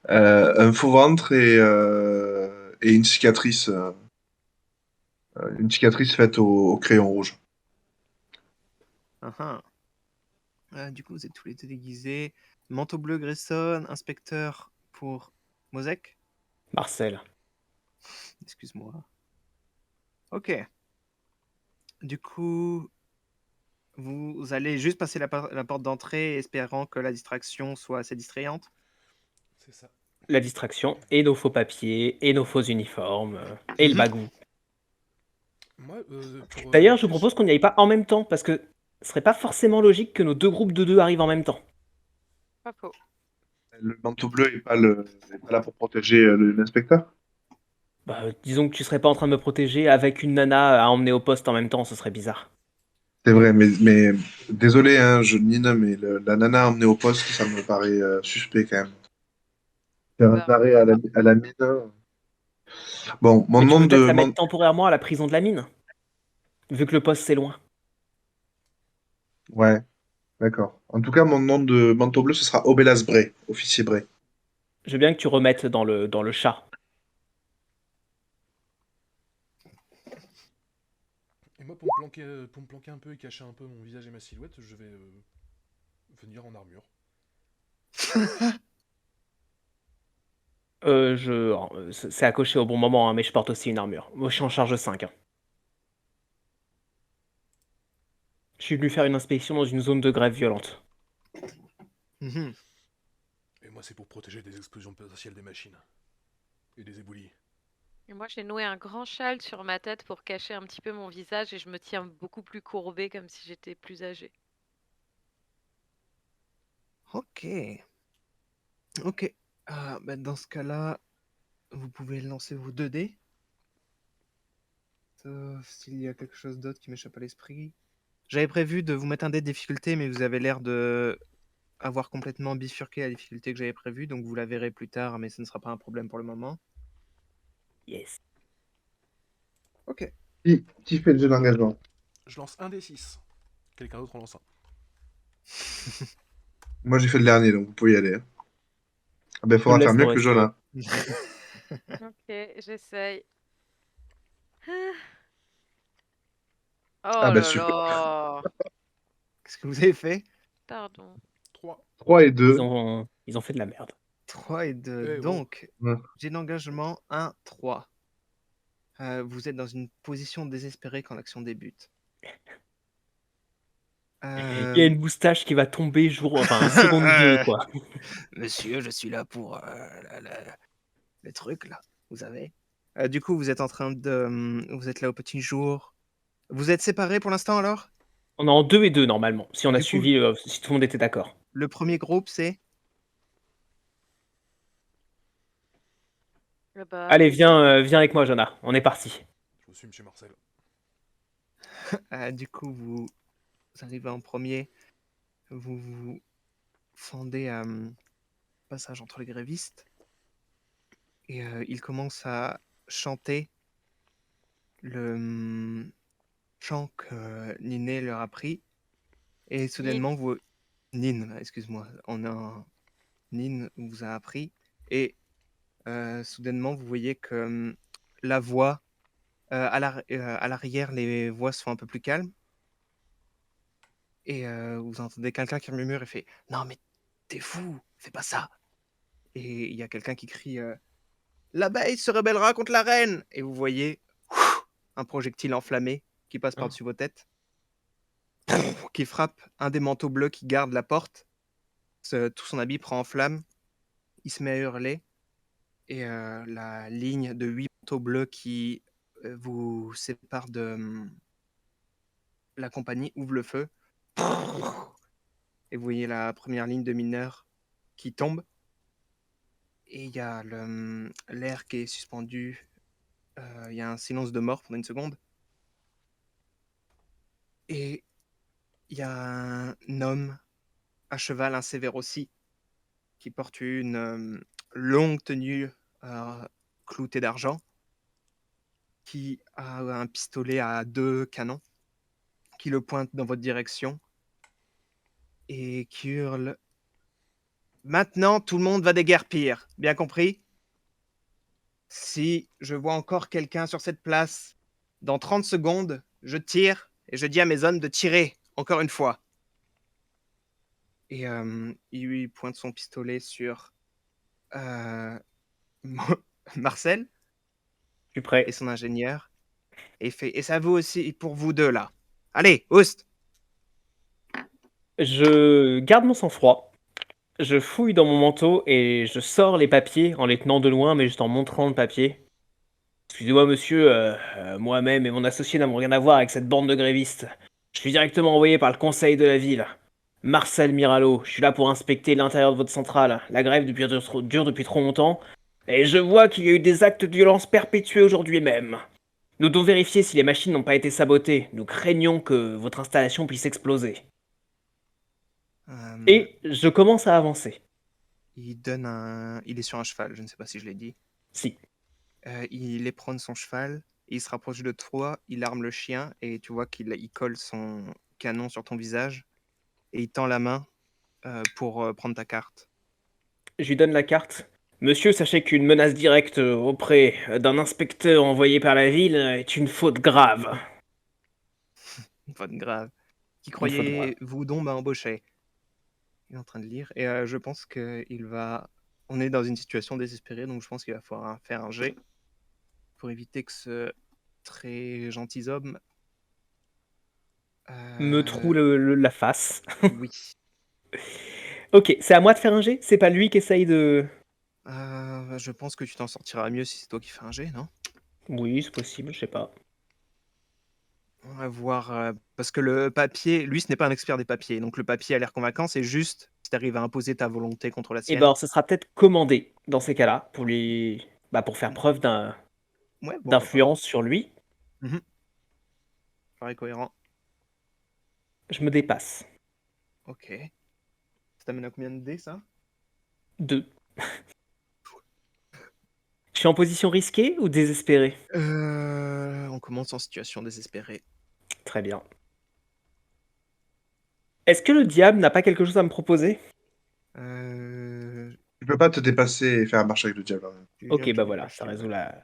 un faux ventre et une cicatrice faite au crayon rouge. Ah, ah. Du coup, vous êtes tous les deux déguisés. Manteau bleu, Grayson, inspecteur pour Mosek. Marcel. Excuse-moi. Ok. Du coup, vous allez juste passer la porte d'entrée, espérant que la distraction soit assez distrayante. C'est ça. La distraction, et nos faux papiers, et nos faux uniformes, et le Mhm. bagou. Moi, pour D'ailleurs, je vous piège. propose qu'on n'y aille pas en même temps, parce que ce serait pas forcément logique que nos deux groupes de deux arrivent en même temps. Pas faux. Le manteau bleu est pas là pour protéger l'inspecteur? Bah, disons que tu serais pas en train de me protéger avec une nana à emmener au poste en même temps, ce serait bizarre. C'est vrai, mais désolé, hein, Nina, mais la nana emmenée au poste, ça me paraît suspect quand même. Faire un Bah, arrêt à la mine. Bon, mon Mais tu nom peux peut-être de. la mettre temporairement à la prison de la mine, vu que le poste c'est loin. Ouais, d'accord. En tout cas, mon nom de manteau bleu, ce sera Obelas Bray, officier Bray. Je veux bien que tu remettes dans le chat. Et moi, pour me planquer un peu et cacher un peu mon visage et ma silhouette, je vais venir en armure. C'est à cocher au bon moment, hein, mais je porte aussi une armure. Moi, je suis en charge 5. Hein. Je suis venu faire une inspection dans une zone de grève violente. Mhm. Et moi, c'est pour protéger des explosions potentielles des machines. Et des éboulis. Et moi, j'ai noué un grand châle sur ma tête pour cacher un petit peu mon visage et je me tiens beaucoup plus courbée comme si j'étais plus âgée. Ok. Ok. Dans ce cas-là, vous pouvez lancer vos 2 dés. Sauf s'il y a quelque chose d'autre qui m'échappe à l'esprit. J'avais prévu de vous mettre un dé de difficulté, mais vous avez l'air de avoir complètement bifurqué la difficulté que j'avais prévue, donc vous la verrez plus tard, mais ce ne sera pas un problème pour le moment. Yes. Ok. Qui fait le jeu d'engagement? Je lance un des 6. Quelqu'un d'autre en lance un. Moi, j'ai fait le dernier, donc vous pouvez y aller, hein. Ah ben, il Je te le faudra faire laisse, mieux que Laurent, le si tu jaune, veux. hein. Ok, j'essaye. Ah Oh bah là super. là. Qu'est-ce que vous avez fait? Pardon. 3. 3 et Ils 2. ont fait de la merde. 3 et 2. Eh oh. Donc, Ouais. j'ai d'engagement 1, 3. Vous êtes dans une position désespérée quand l'action débute. Il y a Euh, une moustache qui va tomber seconde 2, quoi. Monsieur, je suis là pour le truc, là. Vous savez. Du coup, vous êtes en train de. Vous êtes là au petit jour. Vous êtes séparés pour l'instant alors? On est en 2 et 2 normalement, si on a Du coup, suivi, si tout le monde était d'accord. le premier groupe, c'est. Bah, Allez, vas-y. viens avec moi, Jonah. On est parti. Je vous suis, monsieur Marcel. Du coup, vous arrivez en premier. Vous fendez un passage entre les grévistes. Et il commence à chanter le chant que Niné leur a appris. Et soudainement, vous. Nin, excuse-moi. Nin vous a appris. Et soudainement, vous voyez que la voix, à l'arrière, les voix sont un peu plus calmes. Et vous entendez quelqu'un qui murmure et fait non, mais t'es fou, fais pas ça. Et il y a quelqu'un qui crie l'abeille se rebellera contre la reine. Et vous voyez un projectile enflammé qui passe Oh. par-dessus vos têtes, qui frappe un des manteaux bleus qui garde la porte. Tout son habit prend en flamme. Il se met à hurler. Et la ligne de 8 manteaux bleus qui vous sépare de la compagnie ouvre le feu. Et vous voyez la première ligne de mineurs qui tombe. Et il y a l'air qui est suspendu. Il y a un silence de mort pendant une seconde. Et il y a un homme à cheval, un sévère aussi, qui porte une longue tenue cloutée d'argent, qui a un pistolet à 2 canons, qui le pointe dans votre direction et qui hurle « Maintenant, tout le monde va déguerpir, bien compris? Si je vois encore quelqu'un sur cette place, dans 30 secondes, je tire et je dis à mes hommes de tirer, encore une fois. » Et il pointe son pistolet sur Marcel Je suis et prêt. son ingénieur et fait « Et ça vaut aussi pour vous deux, là. Allez, oust !» Je garde mon sang-froid. Je fouille dans mon manteau et je sors les papiers en les tenant de loin, mais juste en montrant le papier. Excusez-moi, monsieur, moi-même et mon associé n'avons rien à voir avec cette bande de grévistes. Je suis directement envoyé par le conseil de la ville. Marcel Miralo, je suis là pour inspecter l'intérieur de votre centrale. La grève dure depuis trop longtemps, et je vois qu'il y a eu des actes de violence perpétués aujourd'hui même. Nous devons vérifier si les machines n'ont pas été sabotées. Nous craignons que votre installation puisse exploser. Et je commence à avancer. Il est sur un cheval, je ne sais pas si je l'ai dit. Si. Il éperonne son cheval, il se rapproche de toi, il arme le chien et tu vois qu'il colle son canon sur ton visage et il tend la main pour prendre ta carte. Je lui donne la carte. Monsieur, sachez qu'une menace directe auprès d'un inspecteur envoyé par la ville est une faute grave. Une faute grave. Qui Une faute grave. croyez-vous donc embaucher? Il est en train de lire et je pense qu'il va. On est dans une situation désespérée, donc je pense qu'il va falloir faire un jet pour éviter que ce très gentil homme. Me troue la face. Oui. Ok, c'est à moi de faire un jet? C'est pas lui qui essaye de... Je pense que tu t'en sortiras mieux si c'est toi qui fais un jet, non? Oui, c'est possible, je sais pas. On va voir. Parce que le papier, lui, ce n'est pas un expert des papiers. Donc le papier a l'air convaincant, c'est juste si tu arrives à imposer ta volonté contre la Et sienne. ben, ce sera peut-être commandé dans ces cas-là pour faire preuve Ouais, pourquoi pas. d'influence sur lui. Paraît cohérent. Je me dépasse. Ok. Ça t'amène à combien de dés, ça? 2. Je suis en position risquée ou désespérée? On commence en situation désespérée. Très bien. Est-ce que le diable n'a pas quelque chose à me proposer? Tu peux pas te dépasser et faire un marché avec le diable. Tu viens, Ok, tu bah dis voilà, pas ça chier, résout ouais. la...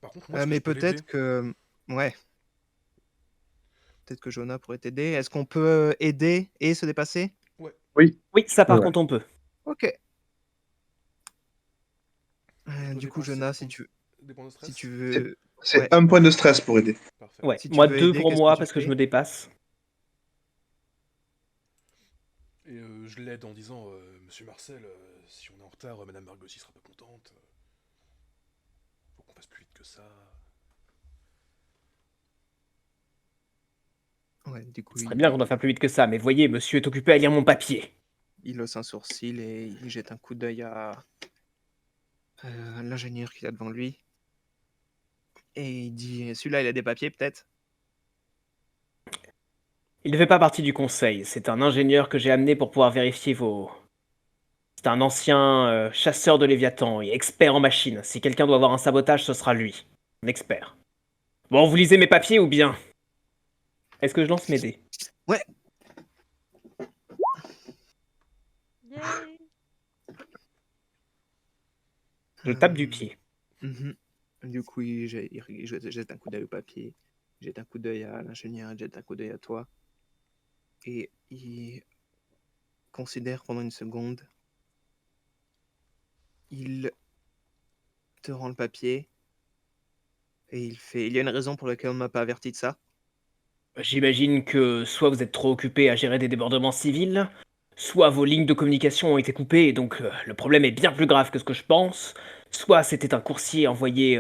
Par contre, moi, est-ce que Mais je peux l'aider? peut-être que... Ouais, peut-être que Jonah pourrait t'aider. Est-ce qu'on peut aider et se dépasser? Ouais. Oui. Oui, ça par Ouais. contre on peut. Ok. Je dois Du coup, dépenser Jonah, des points de si stress? tu veux... C'est Ouais, 1 point de stress pour aider. Parfait. Ouais, si tu moi veux 2 aider, pour qu'est-ce que moi tu parce que je fais? me dépasse. Et je l'aide en disant Monsieur Marcel, si on est en retard, Madame Margotti sera pas contente. Faut qu'on fasse plus vite que ça. Ouais, du coup, Ce serait bien qu'on doit faire plus vite que ça, mais voyez, monsieur est occupé à lire mon papier. il hausse un sourcil et il jette un coup d'œil à l'ingénieur qui est devant lui. Et il dit, celui-là, il a des papiers, peut-être? Il ne fait pas partie du conseil, c'est un ingénieur que j'ai amené pour pouvoir vérifier vos... C'est un ancien chasseur de Léviathan et expert en machine. Si quelqu'un doit avoir un sabotage, ce sera lui. Un expert. Bon, vous lisez mes papiers ou bien? Est-ce que je lance mes dés? Ouais. Yay! Je tape du pied. Mhm. Du coup, il jette un coup d'œil au papier, il jette un coup d'œil à l'ingénieur, il jette un coup d'œil à toi. Et il considère pendant une seconde. Il te rend le papier. Et il y a une raison pour laquelle on ne m'a pas averti de ça. J'imagine que soit vous êtes trop occupé à gérer des débordements civils, soit vos lignes de communication ont été coupées et donc le problème est bien plus grave que ce que je pense, soit c'était un coursier envoyé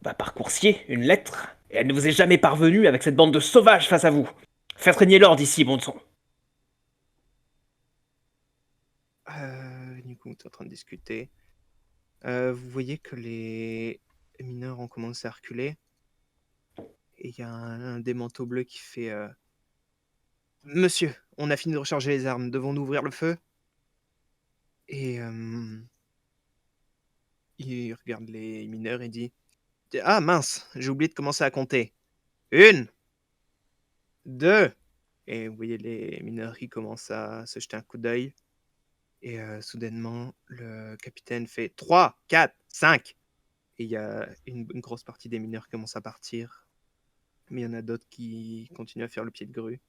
par coursier, une lettre, et elle ne vous est jamais parvenue avec cette bande de sauvages face à vous. Faites régner l'ordre ici, bon sang. Du coup, tu es en train de discuter. Vous voyez que les mineurs ont commencé à reculer. Et il y a un des manteaux bleus qui fait Monsieur, on a fini de recharger les armes, devons-nous ouvrir le feu? Et il regarde les mineurs et dit Ah mince, j'ai oublié de commencer à compter. 1, 2. Et vous voyez les mineurs qui commencent à se jeter un coup d'œil. Et soudainement, le capitaine fait 3, 4, 5. Et il y a une grosse partie des mineurs qui commencent à partir. Mais il y en a d'autres qui continuent à faire le pied de grue.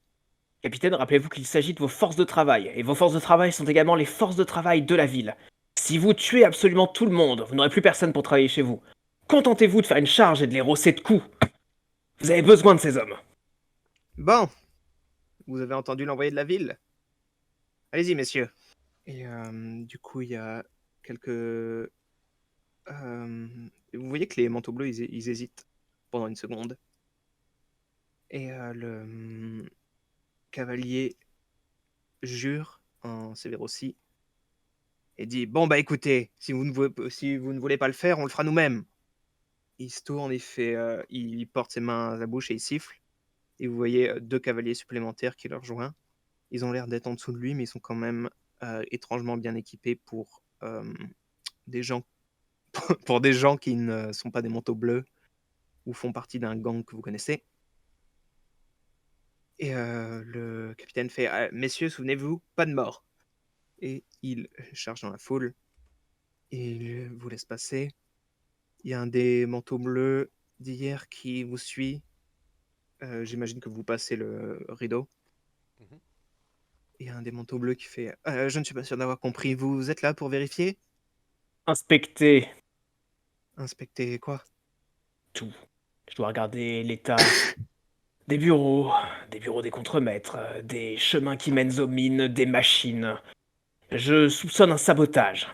Capitaine, rappelez-vous qu'il s'agit de vos forces de travail, et vos forces de travail sont également les forces de travail de la ville. Si vous tuez absolument tout le monde, vous n'aurez plus personne pour travailler chez vous. Contentez-vous de faire une charge et de les rosser de coups. Vous avez besoin de ces hommes. Bon, vous avez entendu l'envoyé de la ville? Allez-y, messieurs. Et du coup, il y a quelques... vous voyez que les manteaux bleus, ils hésitent pendant une seconde. Et le cavalier jure en sévère aussi et dit Bon, bah écoutez, si vous ne voulez pas le faire, on le fera nous-mêmes. Il se tourne, il porte ses mains à la bouche et il siffle. Et vous voyez 2 cavaliers supplémentaires qui le rejoignent. Ils ont l'air d'être en dessous de lui, mais ils sont quand même étrangement bien équipés pour des gens pour des gens qui ne sont pas des manteaux bleus ou font partie d'un gang que vous connaissez. Et le capitaine fait Messieurs, souvenez-vous, pas de mort. Et il charge dans la foule et il vous laisse passer. Il y a un des manteaux bleus d'hier qui vous suit. J'imagine que vous passez le rideau. Mhm. Il y a un des manteaux bleus qui fait Je ne suis pas sûr d'avoir compris. Vous êtes là pour vérifier? Inspectez Inspecter quoi? tout. Je dois regarder l'état des bureaux des contremaîtres, des chemins qui mènent aux mines, des machines. Je soupçonne un sabotage.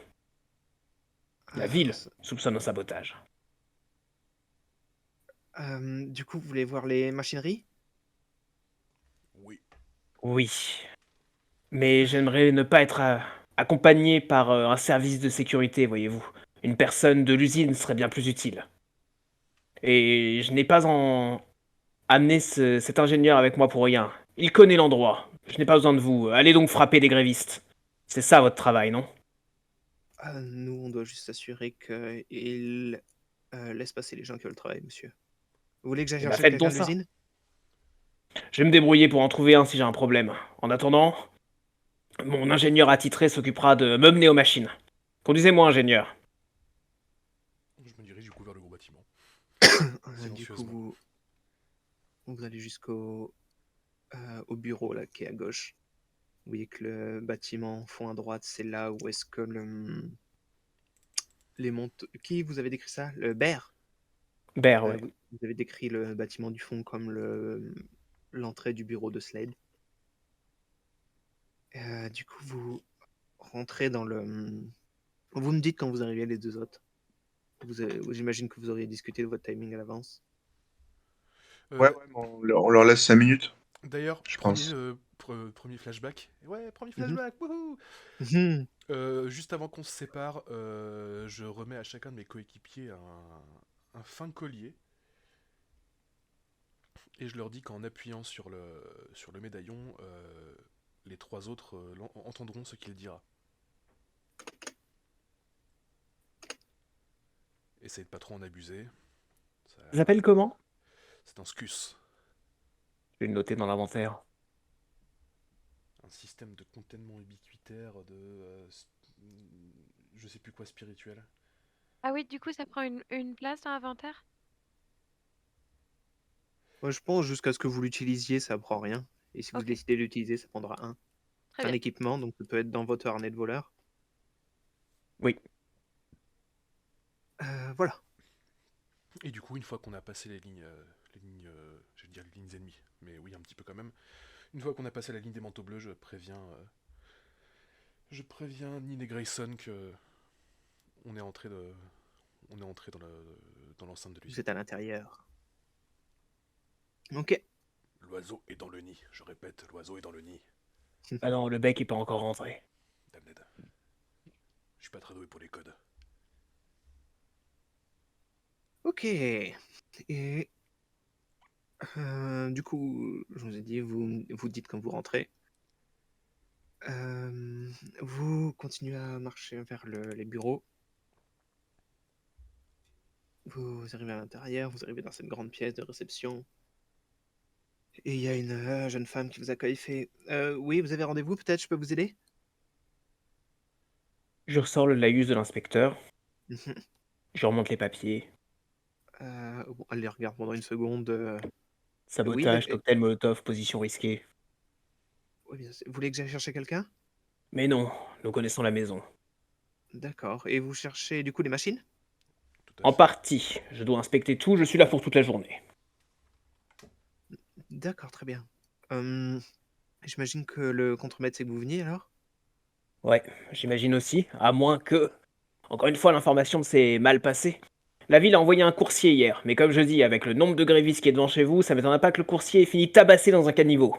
La ville soupçonne un sabotage. Du coup, vous voulez voir les machineries? Oui. Oui. Mais j'aimerais ne pas être accompagné par un service de sécurité, voyez-vous. Une personne de l'usine serait bien plus utile. Et je n'ai pas amené cet ingénieur avec moi pour rien. Il connaît l'endroit. Je n'ai pas besoin de vous. Allez donc frapper des grévistes. C'est ça votre travail, non? Nous, on doit juste s'assurer qu'ils laissent passer les gens qui veulent travailler, monsieur. Vous voulez que j'aille Eh ben chercher faites quelqu'un donc de ça. l'usine? Je vais me débrouiller pour en trouver un si j'ai un problème. En attendant, mon ingénieur attitré s'occupera de m'emmener aux machines. Conduisez-moi, ingénieur. Je me dirige du coup vers le gros bâtiment. quand vous allez au bureau là, qui est à gauche, vous voyez que le bâtiment en fond à droite, c'est là où est-ce que Qui vous avez décrit ça? Le Bear? Bear, ouais. Vous avez décrit le bâtiment du fond comme l'entrée du bureau de Slade. Du coup, vous rentrez dans le. Vous me dites quand vous arrivez les deux autres. J'imagine que vous auriez discuté de votre timing à l'avance. Ouais, Euh, mais on leur laisse 5 minutes, D'ailleurs, je pense. premier flashback. Ouais, premier Mhm. flashback, wouhou! Mhm. Juste avant qu'on se sépare, je remets à chacun de mes coéquipiers un fin collier et je leur dis qu'en appuyant sur le médaillon, les trois autres entendront ce qu'il dira. Essayez de pas trop en abuser. Ça- Ça s'appelle comment? C'est un SCUS, Je vais le noter dans l'inventaire. un système de containment ubiquitaire je sais plus quoi spirituel. Ah oui, du coup, ça prend une place dans l'inventaire? Moi, je pense jusqu'à ce que vous l'utilisiez, ça prend rien. Et si vous Ok, décidez de l'utiliser, ça prendra un. très C'est un bien. équipement, donc ça peut être dans votre harnais de voleur. Oui. Voilà. Et du coup, une fois qu'on a passé je vais dire les lignes ennemies, mais oui, un petit peu quand même. Une fois qu'on a passé la ligne des manteaux bleus, je préviens Nin et Grayson que on est entré dans l'enceinte de Vous l'usine. êtes à l'intérieur. Ok. L'oiseau est dans le nid. Je répète, l'oiseau est dans le nid. Ah non, le bec est pas encore rentré. Damned. Je suis pas très doué pour les codes. Ok. Et du coup, je vous ai dit, vous dites quand vous rentrez. Vous continuez à marcher vers les bureaux. Vous arrivez à l'intérieur, vous arrivez dans cette grande pièce de réception. Et il y a une jeune femme qui vous accueille, fait oui, vous avez rendez-vous, peut-être, je peux vous aider? Je ressors le laïus de l'inspecteur. Mhm. Je remonte les papiers. Bon, elle les regarde pendant une seconde. Oui, Sabotage, cocktail Molotov, position risquée. oui, bien sûr. Vous voulez que j'aille chercher quelqu'un? Mais non, nous connaissons la maison. D'accord. Et vous cherchez du coup les machines? Tout à En fait. partie. Je dois inspecter tout, je suis là pour toute la journée. D'accord, très bien. Hum, J'imagine que le contremaître, c'est que vous veniez alors? Ouais, j'imagine aussi, à moins que... Encore une fois, l'information s'est mal passée. La ville a envoyé un coursier hier, mais comme je dis, avec le nombre de grévistes qui est devant chez vous, ça m'étonnerait pas que le coursier ait fini tabassé dans un caniveau.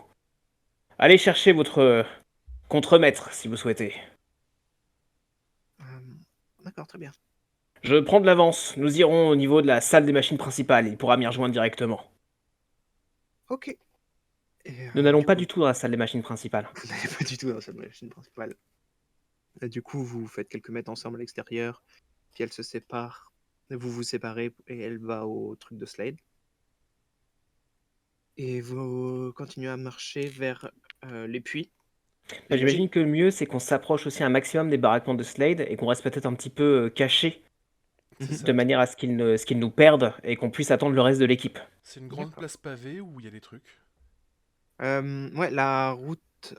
Allez chercher votre contremaître, si vous souhaitez. D'accord, très bien. Je prends de l'avance, nous irons au niveau de la salle des machines principales, il pourra m'y rejoindre directement. Ok. Et Nous n'allons du pas coup, du tout dans la salle des machines principales. vous n'allez pas du tout dans cette machine principale. Du coup, vous faites quelques mètres ensemble à l'extérieur, puis elle se sépare. Vous vous séparez et elle va au truc de Slade. Et vous continuez à marcher vers les puits. Bah, J'imagine. j'imagine que le mieux, c'est qu'on s'approche aussi un maximum des baraquements de Slade et qu'on reste peut-être un petit peu caché, C'est Mhm. de ça. manière à ce qu'ils nous perdent et qu'on puisse attendre le reste de l'équipe. C'est une grande D'accord. place pavée où il y a des trucs. Ouais, la route,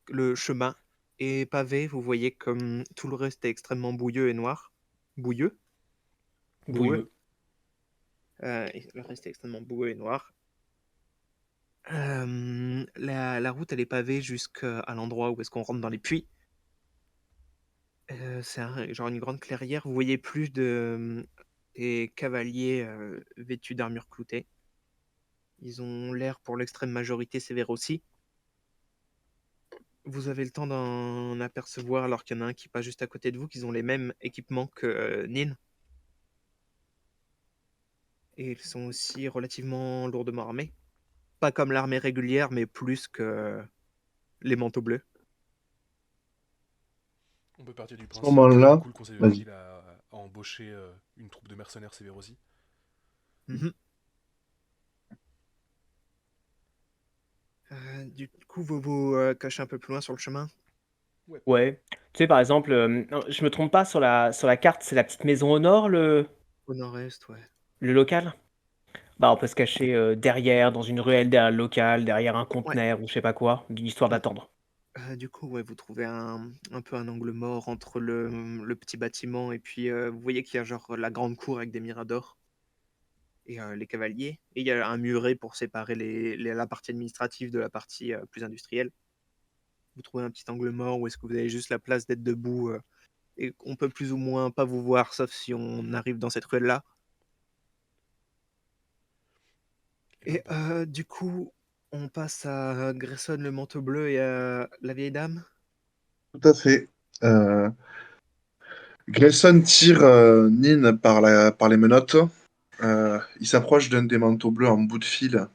le chemin est pavé. Vous voyez comme tout le reste est extrêmement bouilleux et noir. Bouilleux? Boueux. Bouilleux. Et le reste est extrêmement boueux et noir. La route, elle est pavée jusqu'à l'endroit où est-ce qu'on rentre dans les puits. C'est genre une grande clairière. Vous voyez plus des cavaliers vêtus d'armure cloutée. Ils ont l'air, pour l'extrême majorité, sévères aussi. Vous avez le temps d'en apercevoir alors qu'il y en a un qui passe juste à côté de vous, qu'ils ont les mêmes équipements que Nin. Et ils sont aussi relativement lourdement armés. Pas comme l'armée régulière, mais plus que les manteaux bleus. On peut partir du À ce principe que du moment-là, coup le conseil de la vas-y. ville a embauché une troupe de mercenaires sévères aussi. Mhm. Du coup, vous vous cachez un peu plus loin sur le chemin. Ouais. Ouais. Tu sais, par exemple, non, je me trompe pas, sur la carte, c'est la petite maison au nord, le Au nord-est, ouais. local? Bah, on peut se cacher derrière, dans une ruelle, derrière le local, derrière un Ouais. conteneur ou je sais pas quoi, histoire Mm. d'attendre. Du coup, ouais, vous trouvez un peu un angle mort entre le petit bâtiment et puis vous voyez qu'il y a genre la grande cour avec des miradors et les cavaliers. Et il y a un muret pour séparer la partie administrative de la partie plus industrielle. Vous trouvez un petit angle mort où est-ce que vous avez juste la place d'être debout et on peut plus ou moins pas vous voir sauf si on arrive dans cette ruelle-là. Et du coup, on passe à Grayson le manteau bleu et à la vieille dame. Tout à fait. Euh, Grayson tire Nin par les menottes. Il s'approche d'un des manteaux bleus en bout de fil,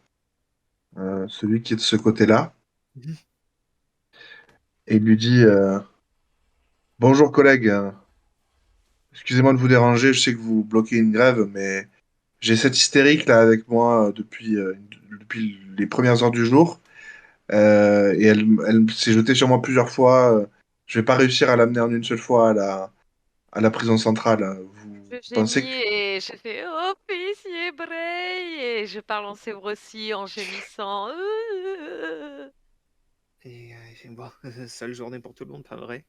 celui qui est de ce côté-là, Mhm. et il lui dit bonjour collègue, excusez-moi de vous déranger, je sais que vous bloquez une grève, mais j'ai cette hystérique là avec moi depuis les premières heures du jour, et elle s'est jetée sur moi plusieurs fois. Je vais pas réussir à l'amener en une seule fois à la prison centrale. Vous Je pensez gémis que... et je fais officier Bray et je parle en sévre-ci en gémissant. Et il fait, bon, sale journée pour tout le monde, pas vrai?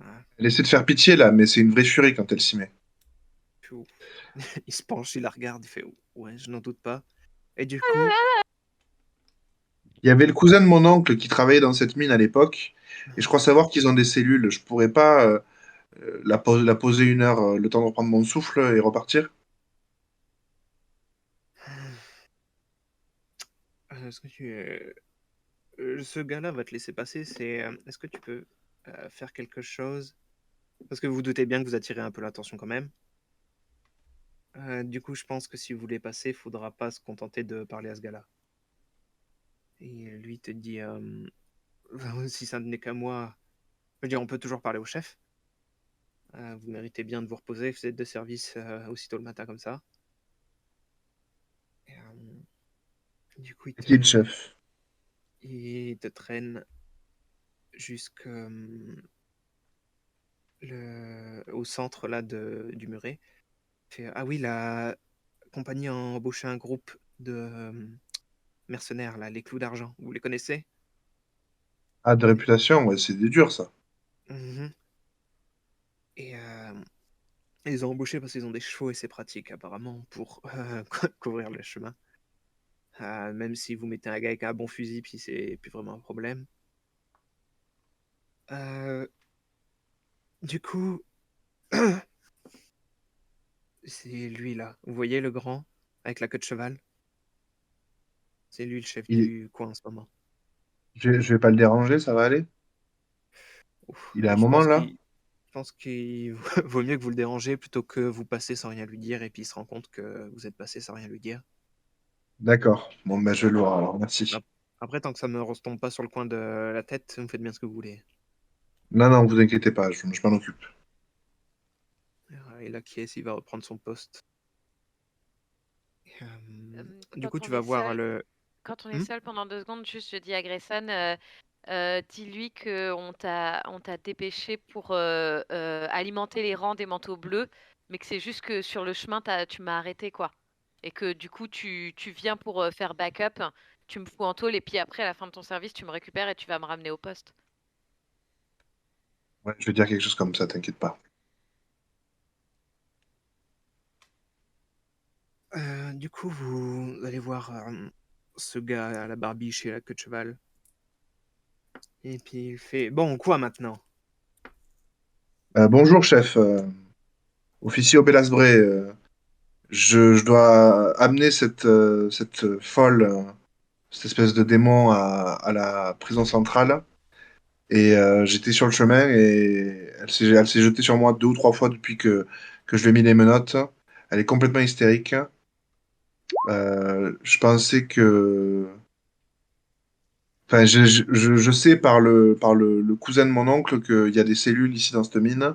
Ah, Elle essaie de faire pitié là, mais c'est une vraie furie quand elle s'y met. puis, il se penche, il la regarde, il fait ouais, je n'en doute pas. Et du coup, Il y avait le cousin de mon oncle qui travaillait dans cette mine à l'époque, et je crois savoir qu'ils ont des cellules. Je pourrais pas la poser une heure, le temps de reprendre mon souffle et repartir. est-ce que ce gars-là va te laisser passer, est-ce que tu peux faire quelque chose? Parce que vous doutez bien que vous attirez un peu l'attention quand même. Du coup, je pense que si vous voulez passer, il faudra pas se contenter de parler à ce gars-là. Et lui te dit, si ça ne n'est qu'à moi, je veux dire, on peut toujours parler au chef. Vous méritez bien de vous reposer, vous êtes de service aussitôt le matin comme ça. Et, du coup, Qui est le chef? il te traîne jusqu'au au centre là du muret. Il fait, ah oui, la compagnie a embauché un groupe de mercenaires, là, les clous d'argent. Vous les connaissez? Ah, de réputation, ouais, c'est des durs ça. Mhm. Et ils ont embauché parce qu'ils ont des chevaux et c'est pratique apparemment pour couvrir le chemin. Même si vous mettez un gars avec un bon fusil, puis c'est plus vraiment un problème. Euh, du coup, c'est lui là. Vous voyez le grand avec la queue de cheval? C'est lui le chef Il- du coin en ce moment. je vais pas le déranger, ça va aller? Ouf, Il a un je moment pense là? qu'il vaut mieux que vous le dérangez plutôt que vous passez sans rien lui dire et puis il se rend compte que vous êtes passé sans rien lui dire. D'accord. Bon, ben je vais le voir alors, merci. Ap- Après, tant que ça me retombe pas sur le coin de la tête, vous me faites bien ce que vous voulez. Non, non, vous inquiétez pas, je m'en occupe. Il acquiesce, il va reprendre son poste. Du coup, Quand tu on vas est voir seul, le... quand on est Hmm. seul pendant 2 secondes, juste je dis à Grayson, dis-lui que on t'a dépêché pour alimenter les rangs des manteaux bleus, mais que c'est juste que sur le chemin, tu m'as arrêté, quoi. Et que du coup, tu viens pour faire backup, tu me fous en tôle, et puis après, à la fin de ton service, tu me récupères et tu vas me ramener au poste. Ouais, je vais dire quelque chose comme ça, t'inquiète pas. Du coup, vous allez voir ce gars à la barbiche et la queue de cheval. Et puis il fait, bon, quoi maintenant? Bonjour, chef. Officier Obélasbré. Je dois amener cette folle, cette espèce de démon à la prison centrale. Et j'étais sur le chemin et elle s'est jetée sur moi deux ou trois fois depuis que je lui ai mis les menottes. Elle est complètement hystérique. Je pensais que... Enfin, je sais par le cousin de mon oncle qu'il y a des cellules ici dans cette mine.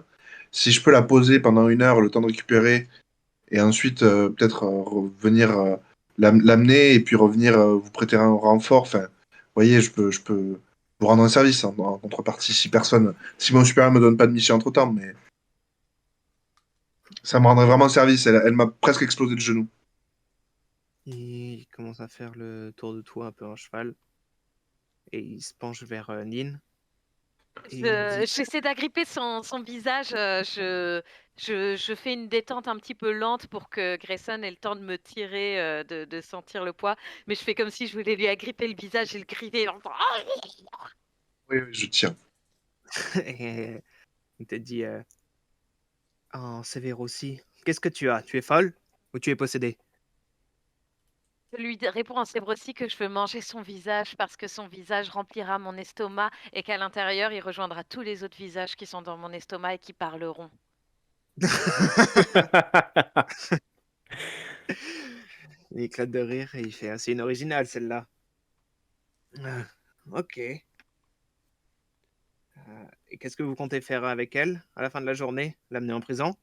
Si je peux la poser pendant une heure, le temps de récupérer, et ensuite peut-être revenir l'amener et puis revenir vous prêter un renfort. Enfin, vous voyez, je peux vous rendre un service en contrepartie si mon supérieur me donne pas de mission entre-temps, mais ça me rendrait vraiment service. Elle m'a presque explosé le genou. Il commence à faire le tour de toi un peu en cheval. Et il se penche vers Nin. Et il dit J'essaie d'agripper son visage. Je fais une détente un petit peu lente pour que Grayson ait le temps de me tirer, de sentir le poids. Mais je fais comme si je voulais lui agripper le visage et le griffer. Oui, oui, je tiens. et il te dit Oh, Sévère aussi. Qu'est-ce que tu as? Tu es folle? Ou tu es possédé? Je lui réponds en aussi que je veux manger son visage parce que son visage remplira mon estomac et qu'à l'intérieur, il rejoindra tous les autres visages qui sont dans mon estomac et qui parleront. Il éclate de rire et il fait C'est une originale celle-là. Ok. Et qu'est-ce que vous comptez faire avec elle à la fin de la journée? L'amener en prison?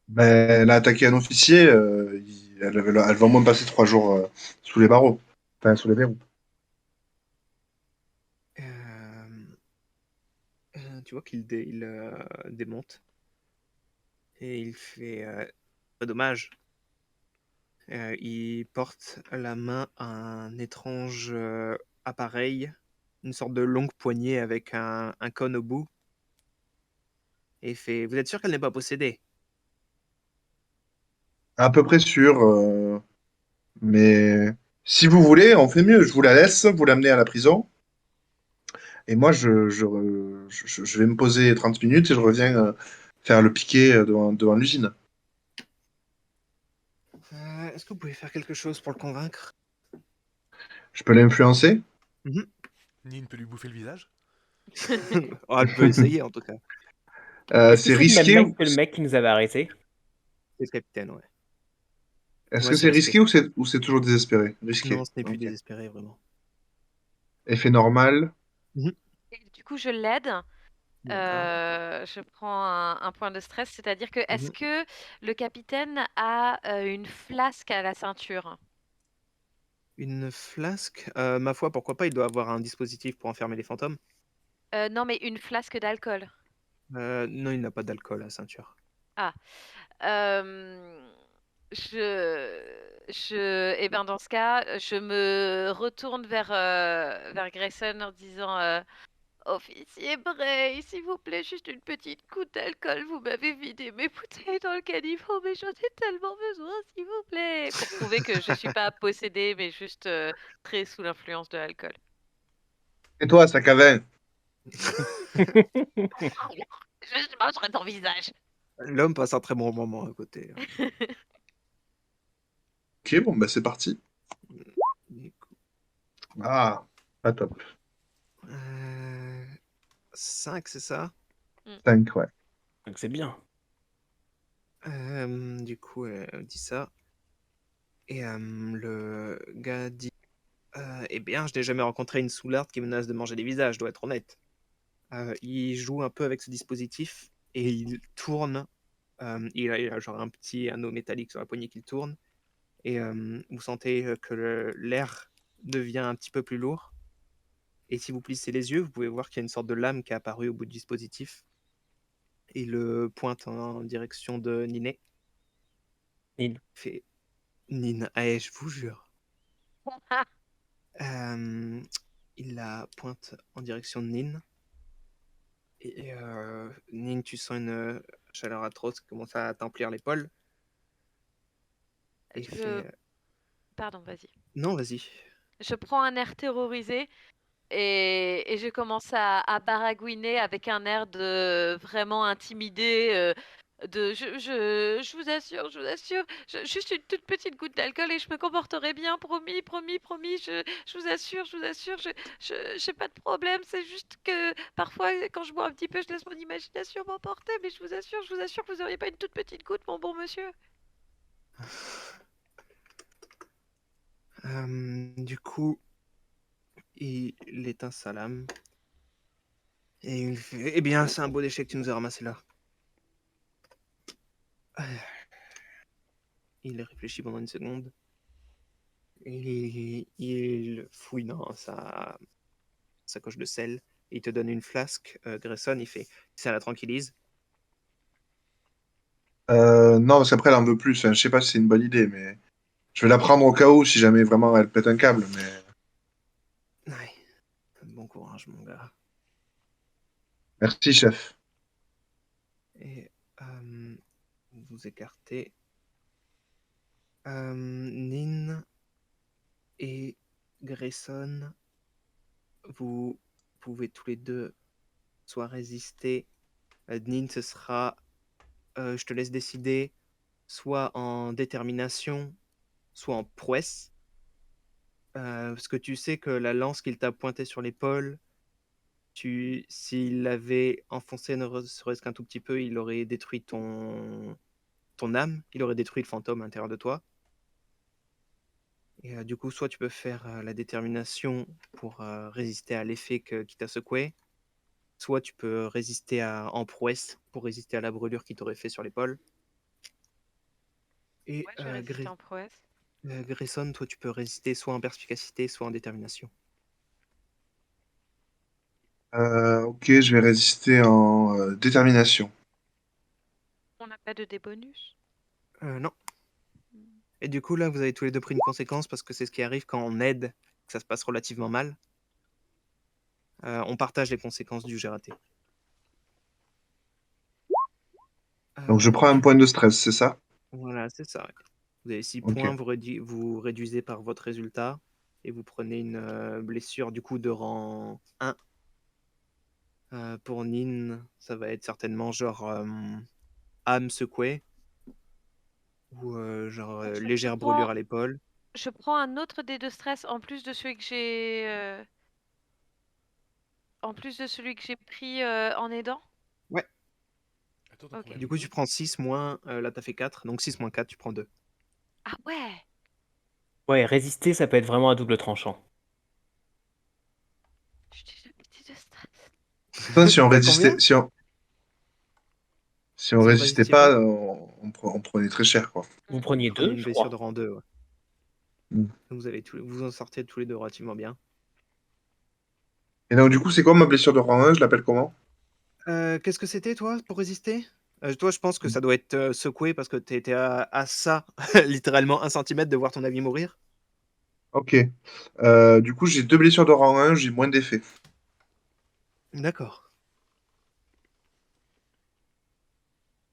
Ben, elle a attaqué un officier. Elle va au moins passer 3 jours sous les barreaux. Enfin, sous les verrous. Euh, Tu vois qu'il démonte et il fait pas dommage. Il porte à la main un étrange appareil, une sorte de longue poignée avec un cône au bout, et il fait Vous êtes sûr qu'elle n'est pas possédée? À peu près sûr. Mais si vous voulez, on fait mieux. Je vous la laisse, vous l'amenez à la prison. Et moi, je vais me poser 30 minutes et je reviens faire le piquet devant l'usine. Est-ce que vous pouvez faire quelque chose pour le convaincre? Je peux l'influencer? Mhm. Nin peut lui bouffer le visage. Oh, elle peut essayer en tout cas. Est-ce que C'est c'est le même risqué mec que le mec qui nous avait arrêtés? C'est le capitaine, ouais. Est-ce Ouais, que c'est c'est risqué. risqué ou c'est toujours désespéré? Risqué. Non, ce n'est plus Ok. désespéré, vraiment. Effet normal. Mhm. Et du coup, je l'aide. D'accord. Je prends un point de stress, c'est-à-dire que est-ce Mhm. que le capitaine a une flasque à la ceinture? Une flasque? Ma foi, pourquoi pas? Il doit avoir un dispositif pour enfermer les fantômes. Non, mais une flasque d'alcool. Non, il n'a pas d'alcool à la ceinture. Ah, euh, eh ben dans ce cas, je me retourne vers Grayson en disant Officier Bray, s'il vous plaît, juste une petite goutte d'alcool. Vous m'avez vidé mes bouteilles dans le caniveau, mais j'en ai tellement besoin, s'il vous plaît. Pour prouver que je suis pas possédée, mais juste très sous l'influence de l'alcool. Et toi, sac à vin? Je mangerai ton visage. L'homme passe un très bon moment à côté. Ok, bon, bah c'est parti. Du coup, Ah, pas top. 5, c'est ça? 5, ouais. Donc c'est bien. Du coup, elle dit ça. Et le gars dit Eh bien, je n'ai jamais rencontré une soularde qui menace de manger des visages, je dois être honnête. Il joue un peu avec ce dispositif et il tourne. Il a genre un petit anneau métallique sur la poignée qu'il tourne. Et vous sentez que l'air devient un petit peu plus lourd. Et si vous plissez les yeux, vous pouvez voir qu'il y a une sorte de lame qui est apparue au bout du dispositif. Il le pointe en direction de Niné. Nil. Il fait Nine, allez, je vous jure. Euh, il la pointe en direction de Nin. Et Nin, tu sens une chaleur atroce qui commence à t'emplir l'épaule. Et il fait Pardon, vas-y. Non, vas-y. Je prends un air terrorisé et je commence à baragouiner avec un air de vraiment intimidé. Je vous assure, juste une toute petite goutte d'alcool et je me comporterai bien, promis, promis, promis. Je vous assure, j'ai pas de problème. C'est juste que parfois, quand je bois un petit peu, je laisse mon imagination m'emporter. Mais je vous assure que vous auriez pas une toute petite goutte, mon bon monsieur. Du coup, il éteint sa lame. Et il fait Eh bien, c'est un beau déchet que tu nous as ramassé là. Il réfléchit pendant une seconde. Et il fouille dans sa sacoche de sel. Il te donne une flasque. Grayson, il fait Ça la tranquillise. Non, parce qu'après, elle en veut plus. Enfin, je sais pas si c'est une bonne idée, mais Je vais la prendre au cas où, si jamais vraiment elle pète un câble, mais... Ouais. Bon courage, mon gars. Merci, chef. Et vous vous écartez. Nin et Grayson, vous pouvez tous les deux soit résister. Nin, ce sera, je te laisse décider, soit en détermination, soit en prouesse. Parce que tu sais que la lance qu'il t'a pointée sur l'épaule, s'il l'avait enfoncé ne serait-ce qu'un tout petit peu, il aurait détruit ton âme, il aurait détruit le fantôme à l'intérieur de toi. Et du coup, soit tu peux faire la détermination pour résister à l'effet qui t'a secoué, soit tu peux résister en prouesse pour résister à la brûlure qui t'aurait fait sur l'épaule. Et Ouais, je vais résister en prouesse. Grayson, toi tu peux résister soit en perspicacité, soit en détermination. Ok, je vais résister en détermination. On n'a pas de débonus. Non. Et du coup, là, vous avez tous les deux pris une conséquence parce que c'est ce qui arrive quand on aide, que ça se passe relativement mal. On partage les conséquences du jet raté. Donc je prends un point de stress, c'est ça? Voilà, c'est ça. Vous avez 6 Ok. points, vous réduisez par votre résultat et vous prenez une blessure du coup de rang 1. Pour Nin, ça va être certainement genre âme secouée ou genre Je légère prends- brûlure à l'épaule. Je prends un autre dé de stress en plus de celui que j'ai pris en aidant. Ouais. Attends, t'en Ok. prends Du coup, tu prends 6 moins, là t'as fait 4, donc 6 moins 4, tu prends 2. Ah ouais. Ouais, résister, ça peut être vraiment à double tranchant. Je t'ai jamais dit de stress. Putain, si on T'as résistait, combien? si on Si vous résistait résistiez pas, pas, on prenait très cher, quoi. Vous Mm. preniez vous prenez 2, une je blessure crois. de rang 2. Ouais. Mm. Vous en sortez tous les deux relativement bien. Et donc du coup, c'est quoi ma blessure de rang 1? Je l'appelle comment? Qu'est-ce que c'était toi pour résister? Toi, je pense que ça doit être secoué parce que t'étais à ça, littéralement 1 centimètre de voir ton ami mourir. Ok. Du coup, j'ai 2 blessures de rang 1, j'ai moins d'effets. D'accord.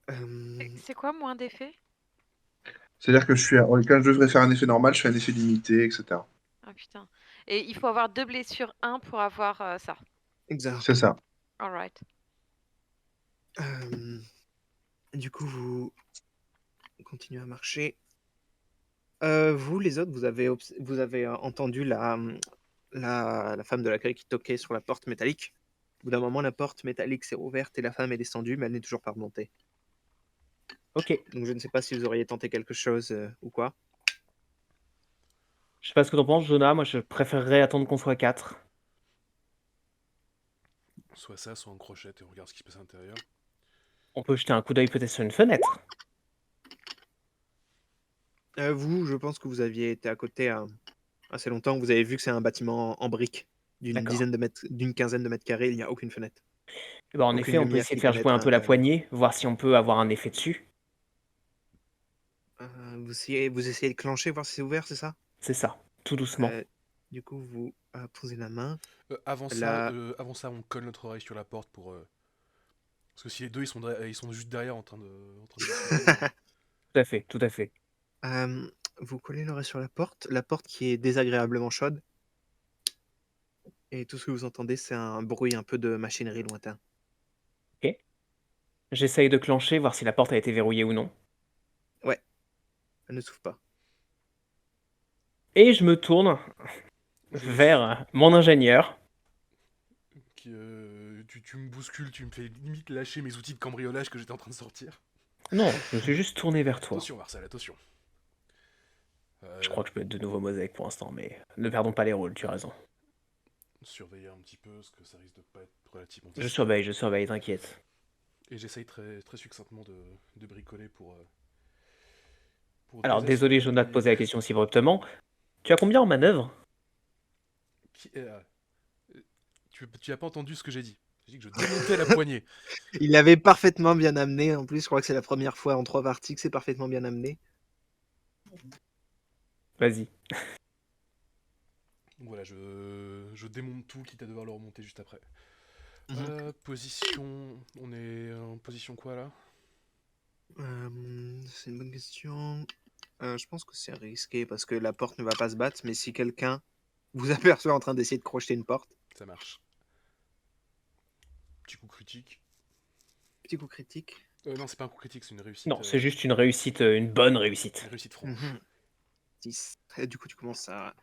Euh, C'est quoi moins d'effet? C'est-à-dire que quand je devrais faire un effet normal, je fais un effet limité, etc. Ah putain. Et il faut avoir 2 blessures 1 pour avoir ça. exact. C'est ça. Alright. Du coup, vous continuez à marcher. Vous, les autres, vous avez entendu la femme de l'accueil qui toquait sur la porte métallique. Au bout d'un moment, la porte métallique s'est ouverte et la femme est descendue, mais elle n'est toujours pas remontée. Ok. Donc je ne sais pas si vous auriez tenté quelque chose ou quoi. Je sais pas ce que t'en penses, Jonah. Moi, je préférerais attendre qu'on soit 4. Soit ça, soit on crochette et on regarde ce qui se passe à l'intérieur. On peut jeter un coup d'œil peut-être sur une fenêtre. Vous, je pense que vous aviez été à côté assez longtemps. Vous avez vu que c'est un bâtiment en briques D'accord. d'une quinzaine de mètres carrés. Il n'y a aucune fenêtre. Eh ben, en Aucune effet, on peut lumière essayer de qui faire jouer pénètre un à peu la l'intérieur. poignée, voir si on peut avoir un effet dessus. Vous essayez de clencher, voir si c'est ouvert, c'est ça? C'est ça, tout doucement. Du coup, vous posez la main. Avant ça, on colle notre oreille sur la porte pour. Parce que si les deux ils sont juste derrière en train de discuter. Tout à fait, tout à fait. Vous collez l'oreille sur la porte qui est désagréablement chaude. Et tout ce que vous entendez, c'est un bruit un peu de machinerie lointain. Ok. J'essaye de clencher, voir si la porte a été verrouillée ou non. Ouais, elle ne s'ouvre pas. Et je me tourne vers mon ingénieur. Tu me bouscules, tu me fais limite lâcher mes outils de cambriolage que j'étais en train de sortir. Non, je me suis juste tourné vers toi. Attention, Marcel, attention. Je crois que je peux être de nouveau mosaïque pour l'instant, mais ne perdons pas les rôles, tu as raison. Surveiller un petit peu, parce que ça risque de pas être relativement Je surveille, t'inquiète. Et j'essaye très, très succinctement de bricoler pour Alors, désolé, désassurer Jonah, de poser la les... question si abruptement. Tu as combien en manœuvre? Tu as pas entendu ce que j'ai dit. J'ai dit que je démontais la poignée. Il l'avait parfaitement bien amené. En plus, je crois que c'est la première fois en 3 parties que c'est parfaitement bien amené. Vas-y. Donc voilà, je démonte tout, quitte à devoir le remonter juste après. Position... On est en position quoi là? C'est une bonne question. Je pense que c'est risqué parce que la porte ne va pas se battre, mais si quelqu'un vous aperçoit en train d'essayer de crocheter une porte, Ça marche. Petit coup critique. petit coup critique. Non, c'est pas un coup critique, c'est une réussite. Non, c'est juste une réussite, une bonne Une réussite. réussite franche. 10. Et du coup, tu commences à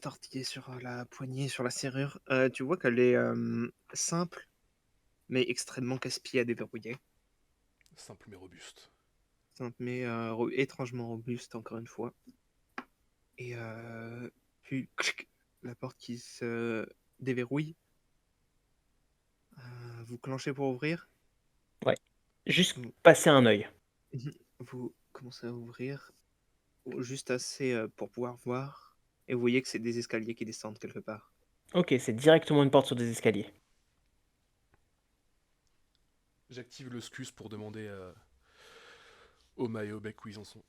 tortiller sur la poignée, sur la serrure. Tu vois qu'elle est simple, mais extrêmement casse-pied à déverrouiller. Simple mais robuste. Simple, mais étrangement robuste, encore une fois. Et puis, la porte qui se déverrouille. Vous clenchez pour ouvrir. Ouais. Juste Mm. passer un œil. Vous commencez à ouvrir juste assez pour pouvoir voir. Et vous voyez que c'est des escaliers qui descendent quelque part. Ok, c'est directement une porte sur des escaliers. J'active le scus pour demander au Ma et au Bec où ils en sont.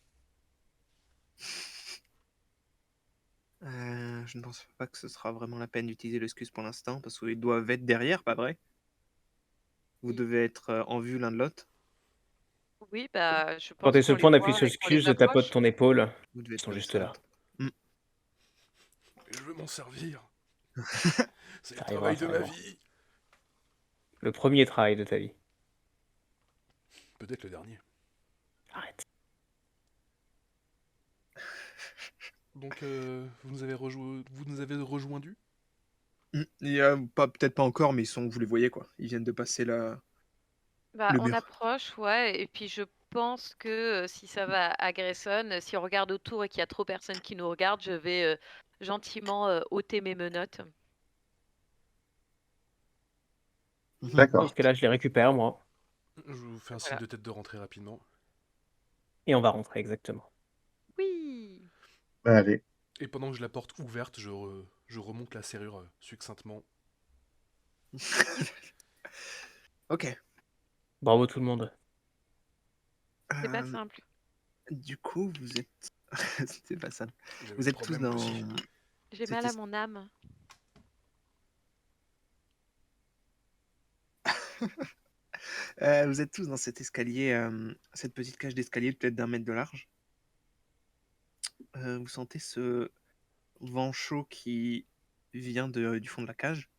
Je ne pense pas que ce sera vraiment la peine d'utiliser l'excuse pour l'instant, parce qu'ils doivent être derrière, pas vrai? Vous Oui. devez être en vue l'un de l'autre. Oui, bah, je Quand pense t'es sur qu'on le les point d'appuyer voit sur et qu'on les excuse, je tapote approche. ton épaule. Vous devez Ils être sont comme juste ça. là. Et je veux m'en servir. C'est le Ça arrivera, travail ça de ma arrivera. vie. Le premier travail de ta vie. Peut-être le dernier. Arrête. Donc vous nous avez rejoindu? Il y a peut-être pas encore, mais vous les voyez quoi. Ils viennent de passer Bah, le on mur. approche, ouais, et puis je pense que si ça va à Grayson, si on regarde autour et qu'il y a trop personne qui nous regarde, je vais gentiment ôter mes menottes. Dans D'accord. ce cas-là, je les récupère, moi. Je vous fais un signe Voilà. de tête de rentrer rapidement. Et on va rentrer, exactement. Oui. Bah, allez. Et pendant que j'ai la porte ouverte, je remonte la serrure succinctement. Ok. Bravo tout le monde. C'est pas Euh, simple. du coup, vous êtes. C'est pas ça. Vous avez Vous le êtes tous problème, moi dans. aussi. J'ai cette mal à es- mon âme. Vous êtes tous dans cet escalier, cette petite cage d'escalier peut-être d'1 mètre de large. Vous sentez ce vent chaud qui vient du fond de la cage.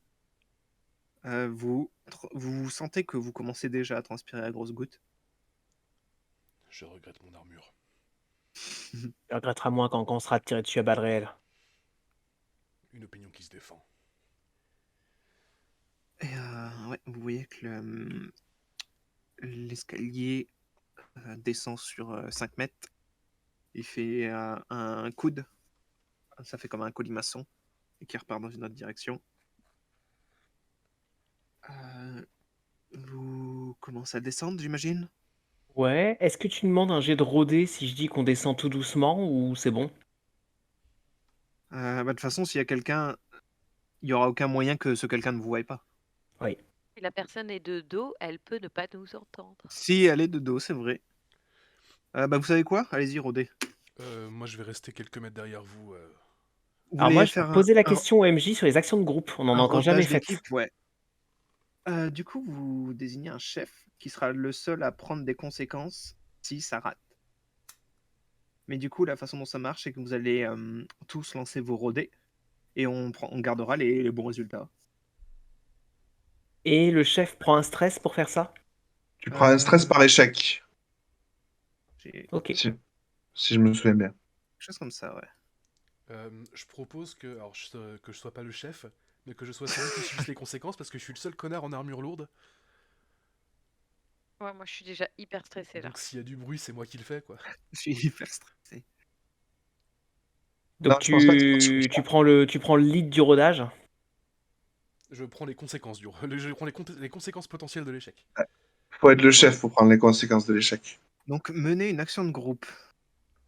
Vous sentez que vous commencez déjà à transpirer à grosses gouttes. Je regrette mon armure. Tu regretteras moins quand on sera tiré dessus à balles réelles. Une opinion qui se défend. Et ouais, vous voyez que l'escalier descend sur 5 mètres. Il fait un coude. Ça fait comme un colimaçon et qui repart dans une autre direction. Vous commencez à descendre, j'imagine? Ouais, est-ce que tu demandes un jet de rodé si je dis qu'on descend tout doucement ou c'est bon? De toute façon, s'il y a quelqu'un, il n'y aura aucun moyen que ce quelqu'un ne vous voie pas. Oui. Si la personne est de dos, elle peut ne pas nous entendre. Si elle est de dos, c'est vrai. Vous savez quoi? Allez-y, rodez. Moi, je vais rester quelques mètres derrière vous. Vous Alors moi, voulez je vais faire poser la question au MJ sur les actions de groupe. On en un a encore jamais rodage fait. d'équipe? Ouais. Du coup, vous désignez un chef qui sera le seul à prendre des conséquences si ça rate. Mais du coup, la façon dont ça marche, c'est que vous allez tous lancer vos rodés et on gardera les bons résultats. Et le chef prend un stress pour faire ça? Tu prends un stress par échec, J'ai Ok. si je me souviens bien. quelque chose comme ça, ouais. Je propose que, alors, que je sois pas le chef, mais que je sois celui qui subisse les conséquences parce que je suis le seul connard en armure lourde. Ouais, moi, je suis déjà hyper stressée là. Donc s'il y a du bruit, c'est moi qui le fais, quoi. Je suis hyper stressé. Donc Non, je pense pas que tu sois le tu chef. prends le lead du rodage. Je prends les conséquences je prends les conséquences potentielles de l'échec. Faut être le chef pour prendre les conséquences de l'échec. Donc, mener une action de groupe.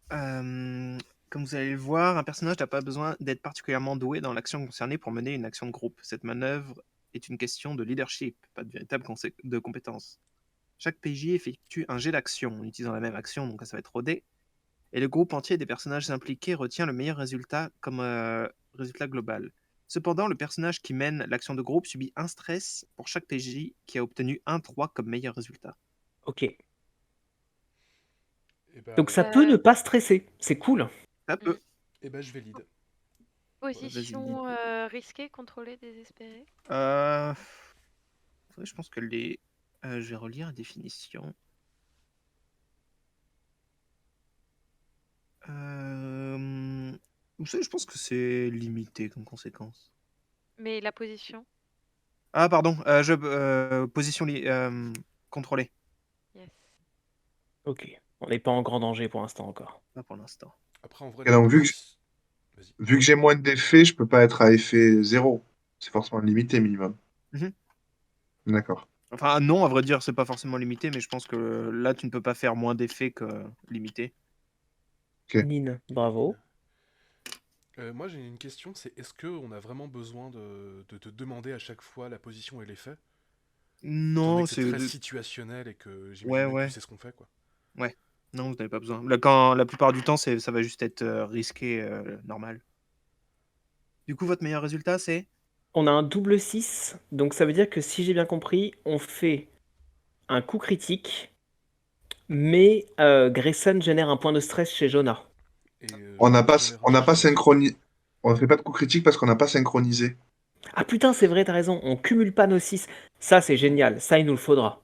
Comme vous allez le voir, un personnage n'a pas besoin d'être particulièrement doué dans l'action concernée pour mener une action de groupe. Cette manœuvre est une question de leadership, pas de véritable de compétence. Chaque PJ effectue un jet d'action en utilisant la même action, donc ça va être rodé, Et le groupe entier des personnages impliqués retient le meilleur résultat comme résultat global. Cependant, le personnage qui mène l'action de groupe subit un stress pour chaque PJ qui a obtenu un 3 comme meilleur résultat. Ok. Et bah, Donc ça peut ne pas stresser. C'est cool. Ça peut. et bah, je valide. Position risquée, contrôlée, désespérée. Je pense que les. Je vais relire la définition. Vous savez, je pense que c'est limité comme conséquence. Mais la position? Ah, pardon. Position contrôlée. Yes. Ok. On n'est pas en grand danger pour l'instant encore. Pas pour l'instant. Après, en vrai, Et donc, Vas-y. vu que j'ai moins d'effets, je peux pas être à effet 0. C'est forcément limité minimum. Mhm. D'accord. Enfin, non, à vrai dire, c'est pas forcément limité, mais je pense que là, tu ne peux pas faire moins d'effets que limité. Ok. Nin, bravo. Moi, j'ai une question, c'est est-ce qu'on a vraiment besoin de te demander à chaque fois la position et l'effet? Étant donné Non, que c'est c'est. très situationnel et que j'imagine Ouais, bien que ouais. tu sais ce qu'on fait, quoi. Ouais. Non, vous n'avez pas besoin. Là, quand la plupart du temps, ça va juste être risqué, normal. Du coup, votre meilleur résultat, c'est On a un double 6, donc ça veut dire que si j'ai bien compris, on fait un coup critique, mais Grayson génère un point de stress chez Jonah. Et On n'a Jonah pas, génère on n'a aussi pas chez Grayson. synchronisé. On ne fait pas de coup critique parce qu'on n'a pas synchronisé. Ah putain, c'est vrai, t'as raison, on cumule pas nos 6. Ça, c'est génial, ça, il nous le faudra.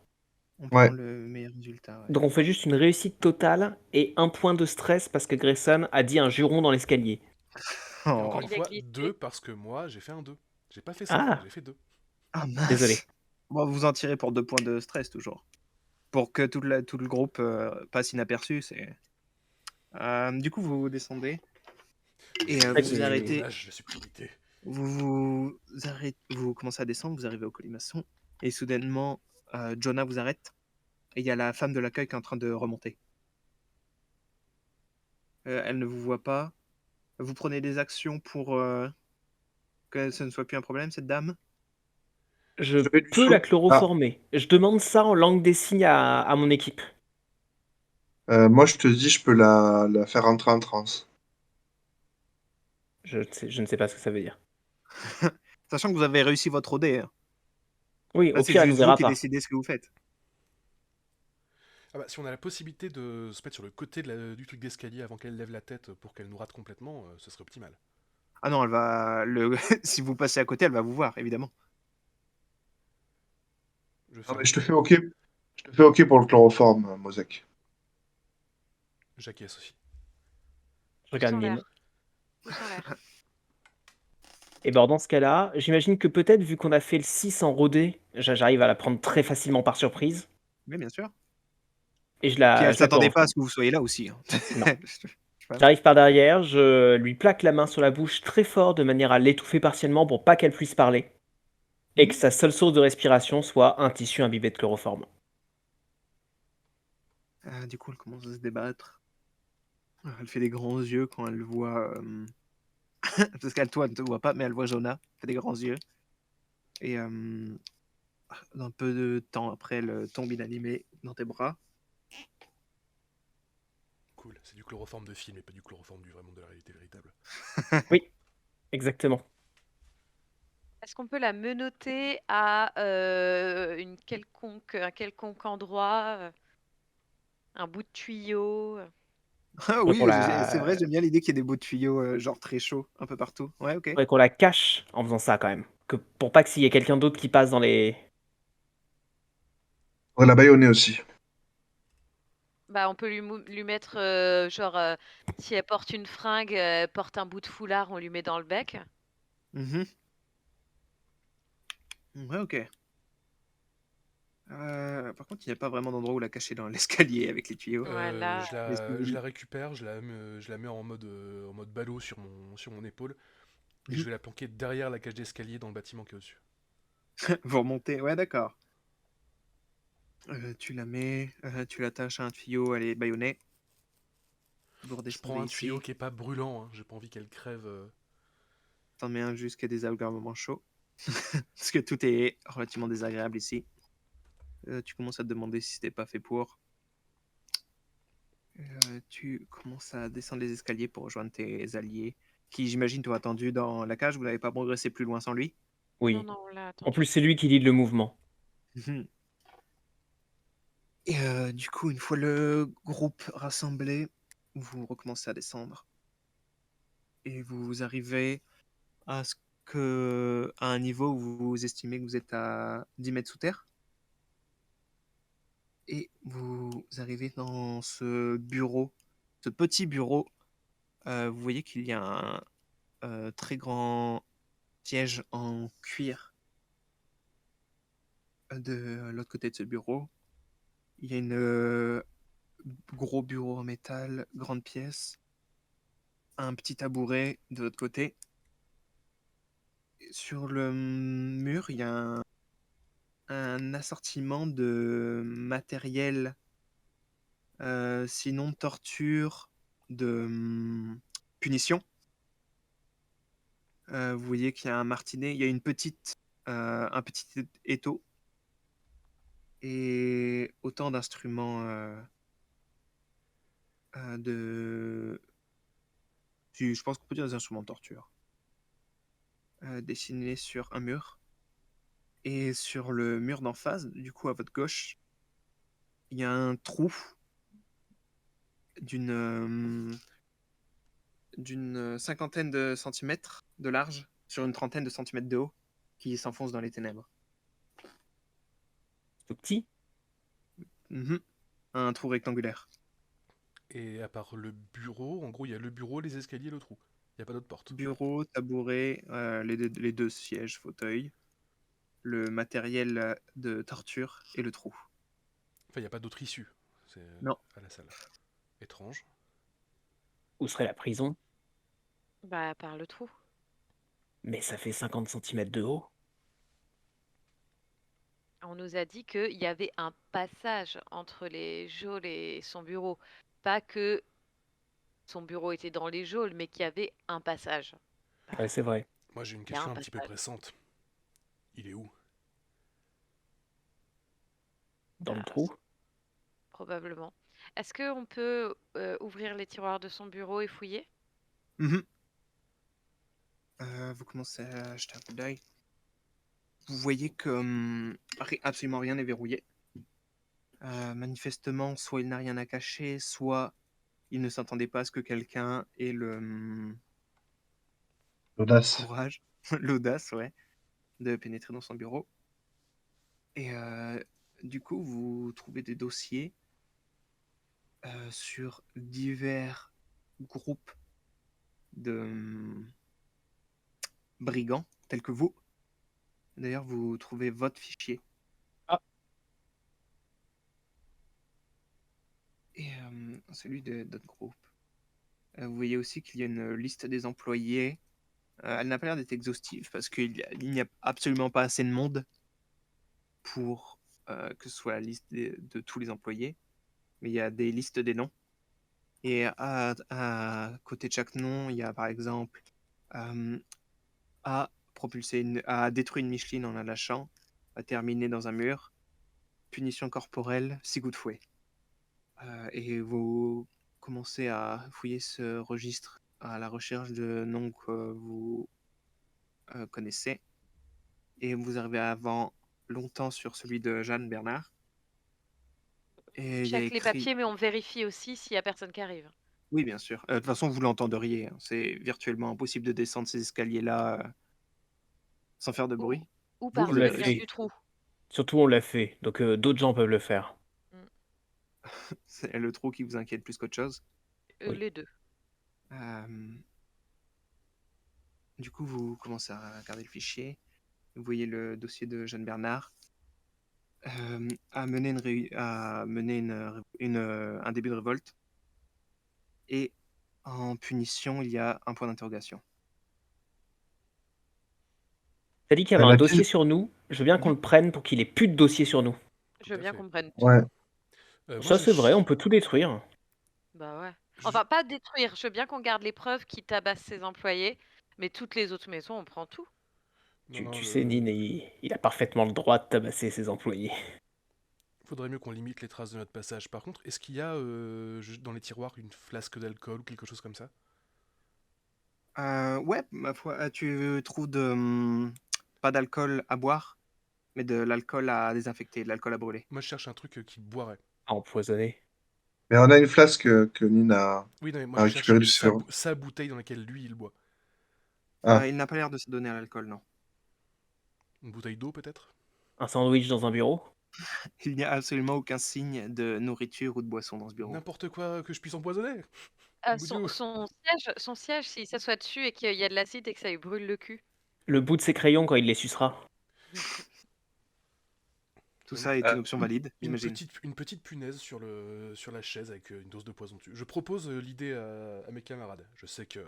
on Ouais. prend le meilleur résultat. Ouais. Donc on fait juste une réussite totale et un point de stress parce que Grayson a dit un juron dans l'escalier. Et encore Oh. une Il a fois, glissé. 2 parce que moi, j'ai fait un 2. J'ai pas fait 5, Ah, j'ai fait 2. Ah, mince. désolé. Bon, vous en tirez pour 2 points de stress, toujours. Pour que tout le groupe passe inaperçu, c'est... du coup, vous descendez et Ça vous qui vous est- arrêtez. L'âge, la subtilité. Vous commencez à descendre, vous arrivez au colimaçon et soudainement, Jonah vous arrête et il y a la femme de l'accueil qui est en train de remonter. Elle ne vous voit pas. Vous prenez des actions pour que ce ne soit plus un problème, cette dame? Je Je vais lui peux la sauter. Ah, chloroformer. Je demande ça en langue des signes à mon équipe. moi, je te dis, je peux la faire rentrer en transe. Je ne sais pas ce que ça veut dire. Sachant que vous avez réussi votre OD. Hein. Oui, Là, au c'est pire, elle nous juste vous verra qui pas. décidez ce que vous faites. Ah bah, si on a la possibilité de se mettre sur le côté du truc d'escalier avant qu'elle lève la tête pour qu'elle nous rate complètement, ce serait optimal. Ah non, elle va. Si vous passez à côté, elle va vous voir, évidemment. Je Non, fais mais un je te jet. fais OK. Je te fais OK pour le chloroforme, Mosek. J'acquiesce aussi. Je Pouce regarde en Nin. l'air. Pouce en l'air. Et ben dans ce cas-là, j'imagine que peut-être vu qu'on a fait le 6 en rodé, j'arrive à la prendre très facilement par surprise. Oui, bien sûr. Et je Puis la, elle je la s'attendait pas à chloroforme. ce que vous soyez là aussi. Hein. Non. Je sais pas. J'arrive par derrière, je lui plaque la main sur la bouche très fort de manière à l'étouffer partiellement pour pas qu'elle puisse parler. Et que sa seule source de respiration soit un tissu imbibé de chloroforme. Du coup, elle commence à se débattre. Elle fait des grands yeux quand elle voit. Parce qu'elle, toi, elle ne te voit pas, mais elle voit Jonah. Elle fait des grands yeux. Et un peu de temps après, elle tombe inanimée dans tes bras. Cool, c'est du chloroforme de film et pas du chloroforme du vrai monde de la réalité véritable. Oui, exactement. Est-ce qu'on peut la menotter à un quelconque endroit, un bout de tuyau? Ah Faudrait qu'on oui, c'est vrai, la... j'aime bien l'idée qu'il y ait des bouts de tuyaux, genre très chauds, un peu partout. Ouais, ok. faudrait qu'on la cache en faisant ça quand même. Pour pas que s'il y ait quelqu'un d'autre qui passe dans les... On va la bâillonner aussi. Bah, on peut lui mettre, si elle porte une fringue, elle porte un bout de foulard, on lui met dans le bec. Mhm. Ouais, ok. Par contre, il n'y a pas vraiment d'endroit où la cacher dans l'escalier avec les tuyaux. Voilà. Je la récupère, je la mets en mode ballot sur mon épaule, et je Mhm. vais la planquer derrière la cage d'escalier dans le bâtiment qui est au-dessus. Vous remontez, ouais, d'accord. Tu la mets, tu l'attaches à un tuyau, elle est bâillonnée. Vous Je redescendez prends un ici. tuyau qui est pas brûlant, hein, j'ai pas envie qu'elle crève. T'en mets un jusqu'à des alarmements chauds. Parce que tout est relativement désagréable ici. Tu commences à te demander si c'était pas fait pour. Tu commences à descendre les escaliers pour rejoindre tes alliés, qui j'imagine t'ont attendu dans la cage. Vous n'avez pas progressé plus loin sans lui. Non, Oui. non, on l'a En plus, attendu. c'est lui qui lead le mouvement. Et du coup, une fois le groupe rassemblé, vous recommencez à descendre. Et vous arrivez à un niveau où vous estimez que vous êtes à 10 mètres sous terre. Et vous arrivez dans ce bureau, ce petit bureau. Vous voyez qu'il y a un très grand siège en cuir de l'autre côté de ce bureau. Il y a une gros bureau en métal, grande pièce, un petit tabouret de l'autre côté. Sur le mur, il y a un assortiment de matériel, sinon de torture, de punition. Vous voyez qu'il y a un martinet, il y a un petit étau et autant d'instruments je pense qu'on peut dire des instruments de torture, dessinés sur un mur. Et sur le mur d'en face, du coup à votre gauche, il y a un trou d'une cinquantaine de centimètres de large sur une trentaine de centimètres de haut qui s'enfonce dans les ténèbres. Tout petit. Mhm. Un trou rectangulaire. Et à part le bureau, en gros, il y a le bureau, les escaliers, le trou. Il n'y a pas d'autre porte. Bureau, tabouret, les deux sièges, fauteuils, le matériel de torture et le trou. Enfin, il n'y a pas d'autre issue. C'est Non. à la salle. Étrange. Où serait la prison? Bah, par le trou. Mais ça fait 50 centimètres de haut. On nous a dit qu'il y avait un passage entre les geôles et son bureau. Pas que son bureau était dans les geôles, mais qu'il y avait un passage. Bah, Ouais, c'est vrai. Moi, j'ai une il y a un question un petit peu passage, pressante. Il est où? Dans le bah, trou. probablement. Est-ce qu'on peut ouvrir les tiroirs de son bureau et fouiller? Mhm. Vous commencez à jeter un coup d'œil. Vous voyez que absolument rien n'est verrouillé. Manifestement, soit il n'a rien à cacher, soit il ne s'attendait pas à ce que quelqu'un ait le L'audace. courage, l'audace, ouais, de pénétrer dans son bureau. Et du coup, vous trouvez des dossiers sur divers groupes de brigands tels que vous. D'ailleurs, vous trouvez votre fichier. Ah. Et celui de d'autres groupes. Vous voyez aussi qu'il y a une liste des employés. Elle n'a pas l'air d'être exhaustive parce qu'il n'y a absolument pas assez de monde pour que ce soit la liste de tous les employés. Mais il y a des listes des noms. Et à côté de chaque nom, il y a par exemple a détruit une Micheline en la lâchant, a terminé dans un mur, punition corporelle, 6 coups de fouet. Et vous commencez à fouiller ce registre à la recherche de noms que vous connaissez. Et vous arrivez avant longtemps sur celui de Jeanne Bernard. Et il y a Check les écrit. papiers, mais on vérifie aussi s'il y a personne qui arrive. Oui, bien sûr. De toute façon, vous l'entendriez. C'est virtuellement impossible de descendre ces escaliers-là sans faire de bruit. Ou Vous, On vous l'a partir l'avez bien fait. fait. du trou. Surtout, on l'a fait. Donc, d'autres gens peuvent le faire. C'est le trou qui vous inquiète plus qu'autre chose. Oui. Les deux. Du coup, vous commencez à regarder le fichier. Vous voyez le dossier de Jeanne Bernard. A mené un début de révolte. Et en punition, il y a un point d'interrogation. T'as dit qu'il y avait un La dossier pièce- sur nous. Je veux bien qu'on le prenne pour qu'il ait plus de dossier sur nous. Je veux à bien fait. qu'on prenne tout. Ouais. Moi, Ça, c'est vrai, on peut tout détruire. Bah ouais. je- Enfin, pas détruire. Je veux bien qu'on garde les preuves qui tabassent ses employés, mais toutes les autres maisons, on prend tout. Non, non, Tu sais, Nin, il a parfaitement le droit de tabasser ses employés. Faudrait mieux qu'on limite les traces de notre passage. Par contre, est-ce qu'il y a dans les tiroirs une flasque d'alcool ou quelque chose comme ça? Ouais, ma foi, tu trouves pas d'alcool à boire, mais de l'alcool à désinfecter, de l'alcool à brûler. Moi, je cherche un truc qui boirait. Empoisonné. Mais on a une flasque que Nina Oui, non, mais moi, a je cherche récupérée du sérum. sa bouteille dans laquelle lui, il boit. Ah, Il n'a pas l'air de se donner à l'alcool, non. Une bouteille d'eau, peut-être? Un sandwich dans un bureau? Il n'y a absolument aucun signe de nourriture ou de boisson dans ce bureau. N'importe quoi que je puisse empoisonner. Ah, Mon Dieu. son siège, s'il s'assoit dessus et qu'il y a de l'acide et que ça lui brûle le cul. Le bout de ses crayons quand il les sucera. Tout Ouais, ça est une option valide, j'imagine. une petite punaise sur la chaise avec une dose de poison dessus. Je propose l'idée à mes camarades. Je sais que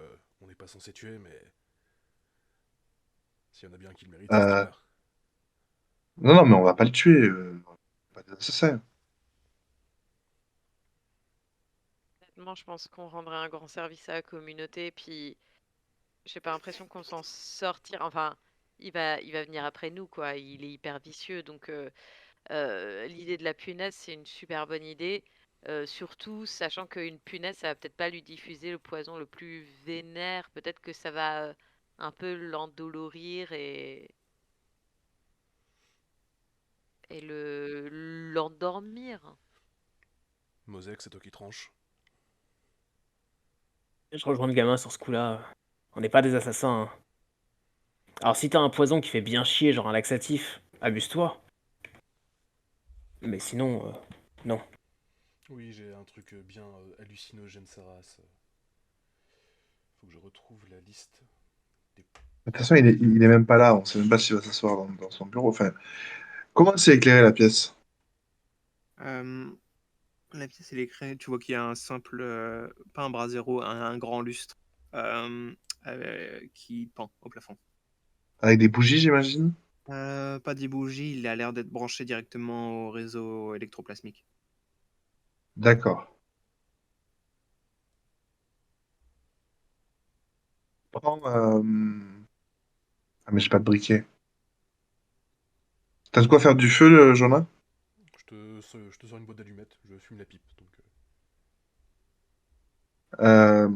on n'est pas censé tuer, mais s'il y en a bien qui le méritent, c'est ce euh, type-là. non, non, mais on va pas le tuer. Pas nécessaire. Honnêtement, je pense qu'on rendrait un grand service à la communauté, puis j'ai pas l'impression qu'on s'en sortira. Enfin, il va venir après nous, quoi. Il est hyper vicieux, donc l'idée de la punaise, c'est une super bonne idée. Surtout, sachant qu'une punaise, ça va peut-être pas lui diffuser le poison le plus vénère. Peut-être que ça va un peu l'endolorir et l'endormir. Mosek, c'est toi qui tranches. Je rejoins le gamin sur ce coup-là. On n'est pas des assassins, hein. Alors si t'as un poison qui fait bien chier, genre un laxatif, amuse-toi. Mais sinon, non. Oui, j'ai un truc bien hallucinogène, Saras. Faut que je retrouve la liste. De toute façon, il est même pas là. On sait même pas s'il va s'asseoir dans son bureau. Enfin, comment c'est éclairé la pièce? Euh, la pièce, elle est créée. Tu vois qu'il y a un simple, pas un brasero, un grand lustre qui pend au plafond. Avec des bougies, j'imagine? Pas des bougies, il a l'air d'être branché directement au réseau électroplasmique. D'accord. Prends. Ah, mais j'ai pas de briquet. T'as de quoi faire du feu, Jonah? Je te sors une boîte d'allumettes, je fume la pipe. Donc, Euh,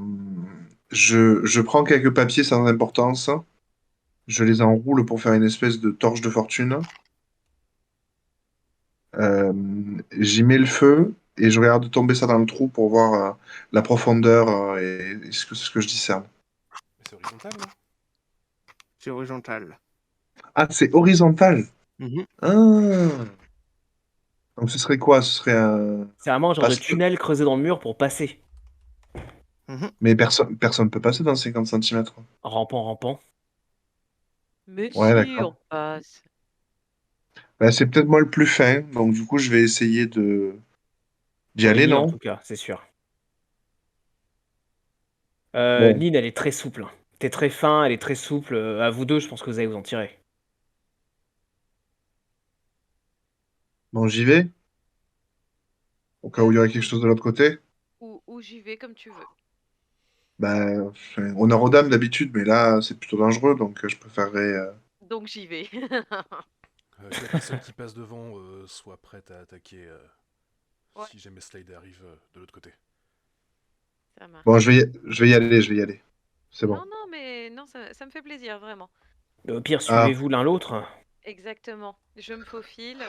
je prends quelques papiers sans importance. Je les enroule pour faire une espèce de torche de fortune. Euh, J'y mets le feu et je regarde tomber ça dans le trou pour voir la profondeur et ce que je discerne. mais c'est horizontal, non? C'est horizontal. Ah, c'est horizontal. Mhm, Ah. Donc ce serait quoi? Ce serait un C'est vraiment un genre de passe-feu. tunnel creusé dans le mur pour passer. mhm. Mais personne peut passer dans 50 centimètres. Rampant, rampant. Mais Ouais, si, d'accord. on passe. Bah, c'est peut-être moi le plus fin, donc du coup je vais essayer d'y On est aller, mis en non? tout cas, c'est sûr. Bon, Lynn, elle est très souple, hein. T'es très fin, elle est très souple. À vous deux, je pense que vous allez vous en tirer. bon, j'y vais, au cas où il y aurait quelque Où, chose de l'autre côté. où j'y vais comme tu veux. Bah, honneur aux dames d'habitude, mais là c'est plutôt dangereux, donc je préférerais. Donc j'y vais. Que la personne qui passe devant soit prête à attaquer Ouais, si jamais Slade arrive de l'autre côté. ça Bon, marche. je vais y aller, je vais y aller. C'est bon. Non, non, mais non, ça me fait plaisir, vraiment. Au pire, Ah, suivez-vous l'un l'autre. Exactement. Je me faufile.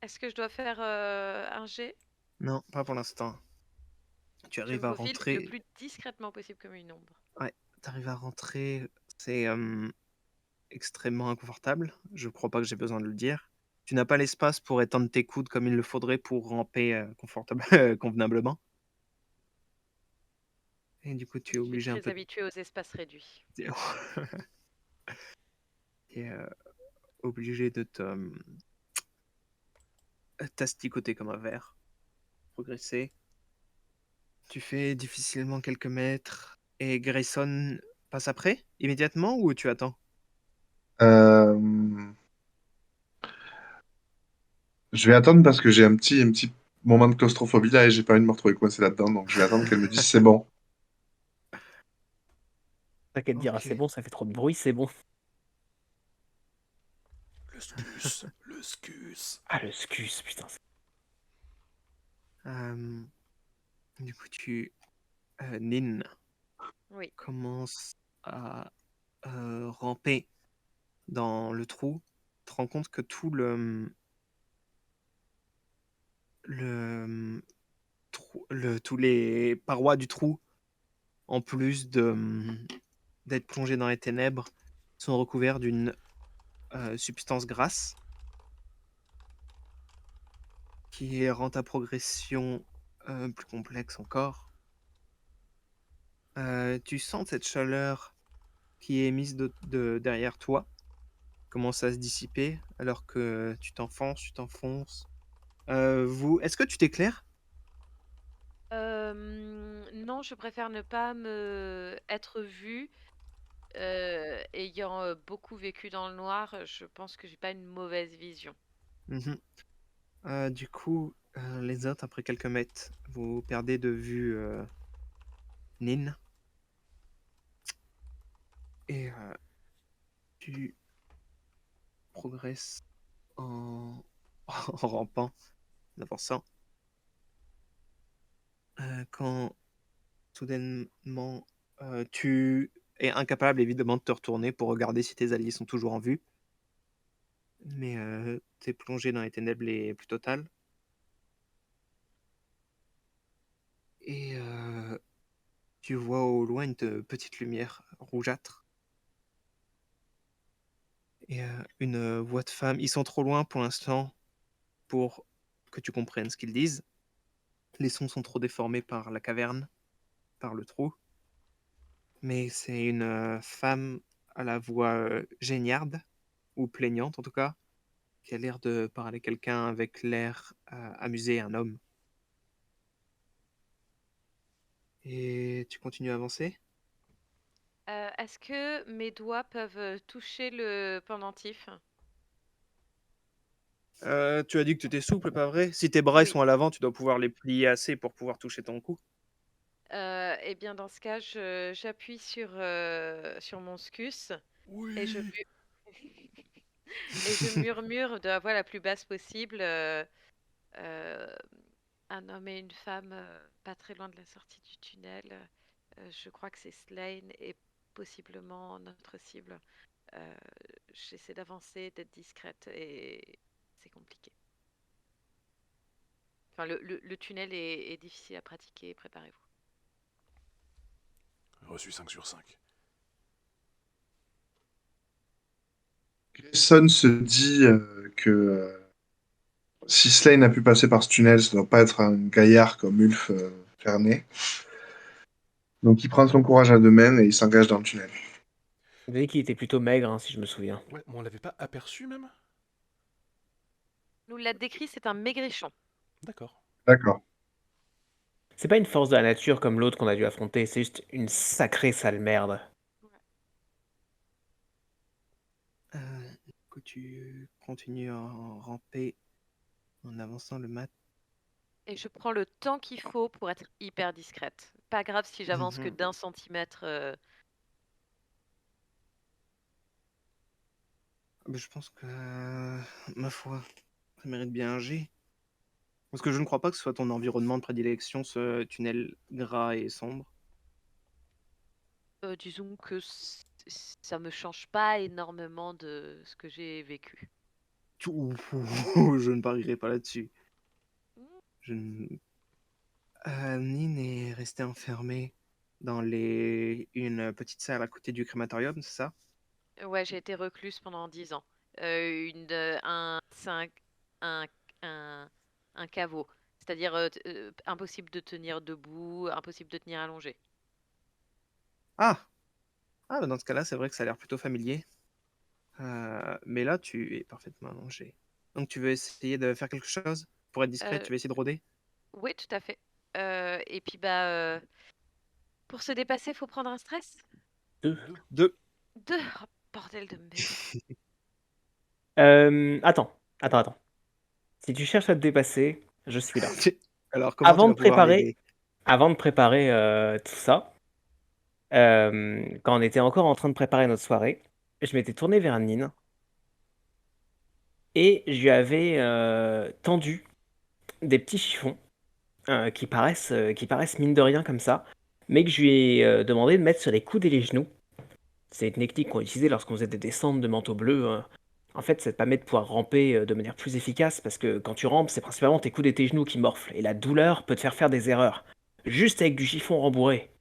Est-ce que je dois faire un jet? Non, pas pour l'instant. Tu Je me arrives à faufile le rentrer. plus discrètement possible comme une ombre. Ouais, t'arrives à rentrer. C'est extrêmement inconfortable. Je crois pas que j'ai besoin de le dire. Tu n'as pas l'espace pour étendre tes coudes comme il le faudrait pour ramper convenablement. Et du coup, tu es Je suis obligé un très peu habituée aux espaces réduits. de... et, obligé de t'asticoter comme un verre. Progresser. Tu fais difficilement quelques mètres. Et Grayson passe après, immédiatement, ou tu attends? euh, je vais attendre parce que j'ai un petit moment de claustrophobie là et j'ai pas envie de me retrouver coincé là-dedans, donc je vais attendre qu'elle me dise c'est bon. T'as qu'à te dire, ah, Ok. c'est bon, ça fait trop de bruit, c'est bon. Le le scus. Ah, le scus, putain. Euh, du coup, Nin, Oui. commence à ramper dans le trou. Tu te rends compte que tout tous les parois du trou, en plus d'être plongées dans les ténèbres, sont recouverts d'une substance grasse qui rend ta progression plus complexe encore. Tu sens cette chaleur qui est émise derrière toi commence à se dissiper alors que tu t'enfonces. Est-ce que tu t'éclaires? Non, je préfère ne pas être vue. Ayant beaucoup vécu dans le noir, je pense que j'ai pas une mauvaise vision. Mhm. Du coup, les autres, après quelques mètres, vous perdez de vue Nin et tu progresses en, en rampant, en avançant. Quand soudainement, tu es incapable évidemment de te retourner pour regarder si tes alliés sont toujours en vue, mais tu es plongé dans les ténèbres les plus totales. Et tu vois au loin une petite lumière rougeâtre et une voix de femme. Ils sont trop loin pour l'instant pour que tu comprennes ce qu'ils disent. Les sons sont trop déformés par la caverne, par le trou. Mais c'est une femme à la voix géniarde, ou plaignante en tout cas, qui a l'air de parler quelqu'un avec l'air amusé, un homme. Et tu continues à avancer. Est-ce que mes doigts peuvent toucher le pendentif? Tu as dit que tu étais souple, pas vrai? Si tes bras ils Oui. sont à l'avant, tu dois pouvoir les plier assez pour pouvoir toucher ton cou. Eh bien, dans ce cas, j'appuie sur mon scus et je, Oui. et je murmure de la voix la plus basse possible. Euh, un homme et une femme pas très loin de la sortie du tunnel. Je crois que c'est Slane et possiblement notre cible. Euh, J'essaie d'avancer, d'être discrète et c'est compliqué. Enfin, le tunnel est difficile à pratiquer, préparez-vous. Reçu 5 sur 5. Grayson se dit que si Slane a pu passer par ce tunnel, ça doit pas être un gaillard comme Ulf Fernet. Donc il prend son courage à deux mains et il s'engage dans le tunnel. Vous avez dit qu'il était plutôt maigre, hein, si je me souviens. Ouais, mais on l'avait pas aperçu même. Nous l'a décrit, c'est un maigrichon. D'accord. D'accord. C'est pas une force de la nature comme l'autre qu'on a dû affronter, c'est juste une sacrée sale merde. Du coup, tu continues à ramper en avançant le mat. Et je prends le temps qu'il faut pour être hyper discrète. Pas grave si j'avance que Mhm. d'1 centimètre. Mais je pense que, ma foi, ça mérite bien un G. Parce que je ne crois pas que ce soit ton environnement de prédilection, ce tunnel gras et sombre. Disons que ça me change pas énormément de ce que j'ai vécu. Je ne parierai pas là-dessus. Je ne- Nin est restée enfermée dans une petite salle à côté du crématorium, c'est ça? Ouais, j'ai été recluse pendant 10 ans. C'est un, un, un caveau. C'est-à-dire impossible de tenir debout, impossible de tenir allongé. Ah! Ah, bah dans ce cas-là, c'est vrai que ça a l'air plutôt familier. Mais là, tu es parfaitement allongé. Donc, tu veux essayer de faire quelque chose? Pour être discret, Euh, tu veux essayer de rôder? oui, tout à fait. Et puis bah, pour se dépasser, faut prendre un stress. Deux. Deux. Deux. Deux. Oh, bordel de merde. Attends. Si tu cherches à te dépasser, je suis là. Alors, comment tu Avant vas de pouvoir préparer, m'aider? avant de préparer tout ça, quand on était encore en train de préparer notre soirée, je m'étais tourné vers Nine et je lui avais tendu des petits chiffons qui paraissent mine de rien comme ça, mais que je lui ai demandé de mettre sur les coudes et les genoux. C'est une technique qu'on utilisait lorsqu'on faisait des descentes de manteau bleu. En fait, ça te permet de pouvoir ramper de manière plus efficace parce que quand tu rampes, c'est principalement tes coudes et tes genoux qui morflent et la douleur peut te faire des erreurs. Juste avec du chiffon rembourré,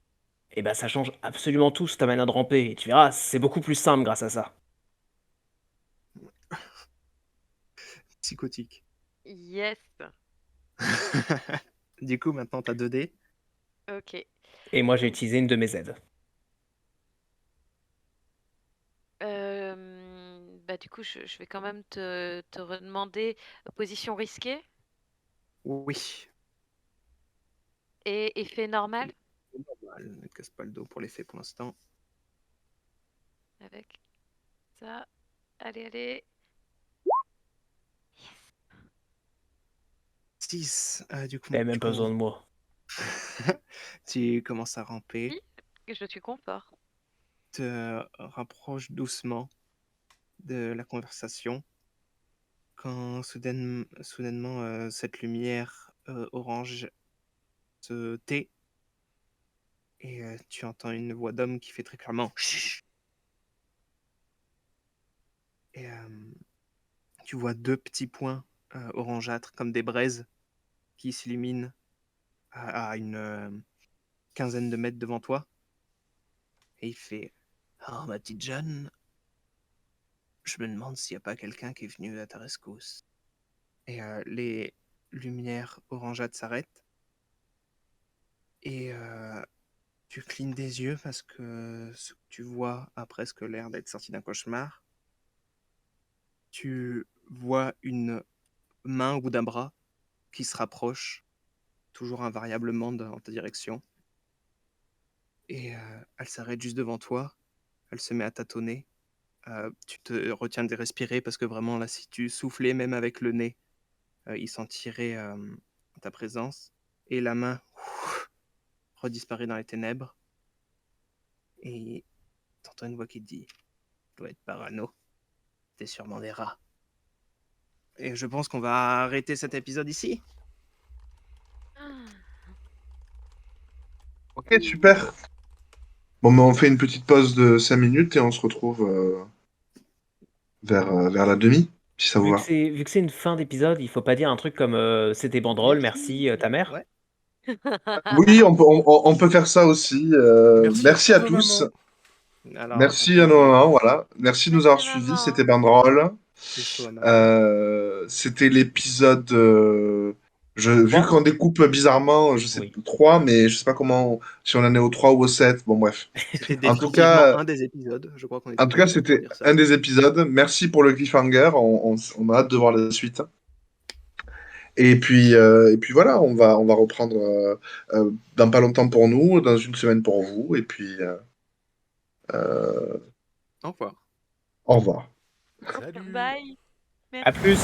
et ben ça change absolument tout sur ta manière de ramper et tu verras, c'est beaucoup plus simple grâce à ça. Psychotique. Yes. Du coup, maintenant, t'as 2 dés. Ok. Et moi, j'ai utilisé une de mes aides. Bah, du coup, je vais quand même te redemander position risquée Oui. et effet normal Normal, ne te casse pas le dos pour l'effet pour l'instant. avec ça. Allez, allez. 6. Du coup, T'avais même pas besoin de moi. tu commences à ramper, Si, je suis confort. te rapproches doucement de la conversation quand soudainement cette lumière orange se tait et tu entends une voix d'homme qui fait très clairement Chut. Et tu vois 2 petits points orangeâtres comme des braises qui s'illuminent à une quinzaine de mètres devant toi. Et il fait Oh, ma petite Jeanne, je me demande s'il n'y a pas quelqu'un qui est venu à ta rescousse. Et les lumières orangeâtres s'arrêtent. Et tu clignes des yeux parce que ce que tu vois a presque l'air d'être sorti d'un cauchemar. Tu vois une main ou d'un bras qui se rapproche, toujours invariablement dans ta direction. Et elle s'arrête juste devant toi. Elle se met à tâtonner. Tu te retiens de respirer parce que vraiment, là, si tu soufflais, même avec le nez, il sentirait ta présence. Et la main redisparaît dans les ténèbres. Et t'entends une voix qui te dit « Dois être parano. T'es sûrement des rats. » Et je pense qu'on va arrêter cet épisode ici. Ok, super. Bon, mais on fait une petite pause de 5 minutes et on se retrouve vers la demi, si ça vous va. Vu que c'est une fin d'épisode, il faut pas dire un truc comme c'était banderole, merci ta mère. Ouais. Oui, on peut faire ça aussi. Merci à vos tous. mamans. Alors, Merci à nos mamans, voilà. Merci de nous avoir Merci, suivis, maman. c'était Banderole. bisous à maman. C'était l'épisode. Vu Trois. qu'on découpe bizarrement, je sais Oui. 3, mais je sais pas comment. Si on en est au 3 ou au 7, bon bref. C'était En tout définitivement cas, un des épisodes. Je crois qu'on est en tous tout cas, d'accord pour c'était dire ça. un des épisodes. Merci pour le cliffhanger. On a hâte de voir la suite. Et puis voilà, on va reprendre dans pas longtemps pour nous, dans une semaine pour vous. Et puis, Au revoir. au revoir. Salut. Bye. À Merci. plus.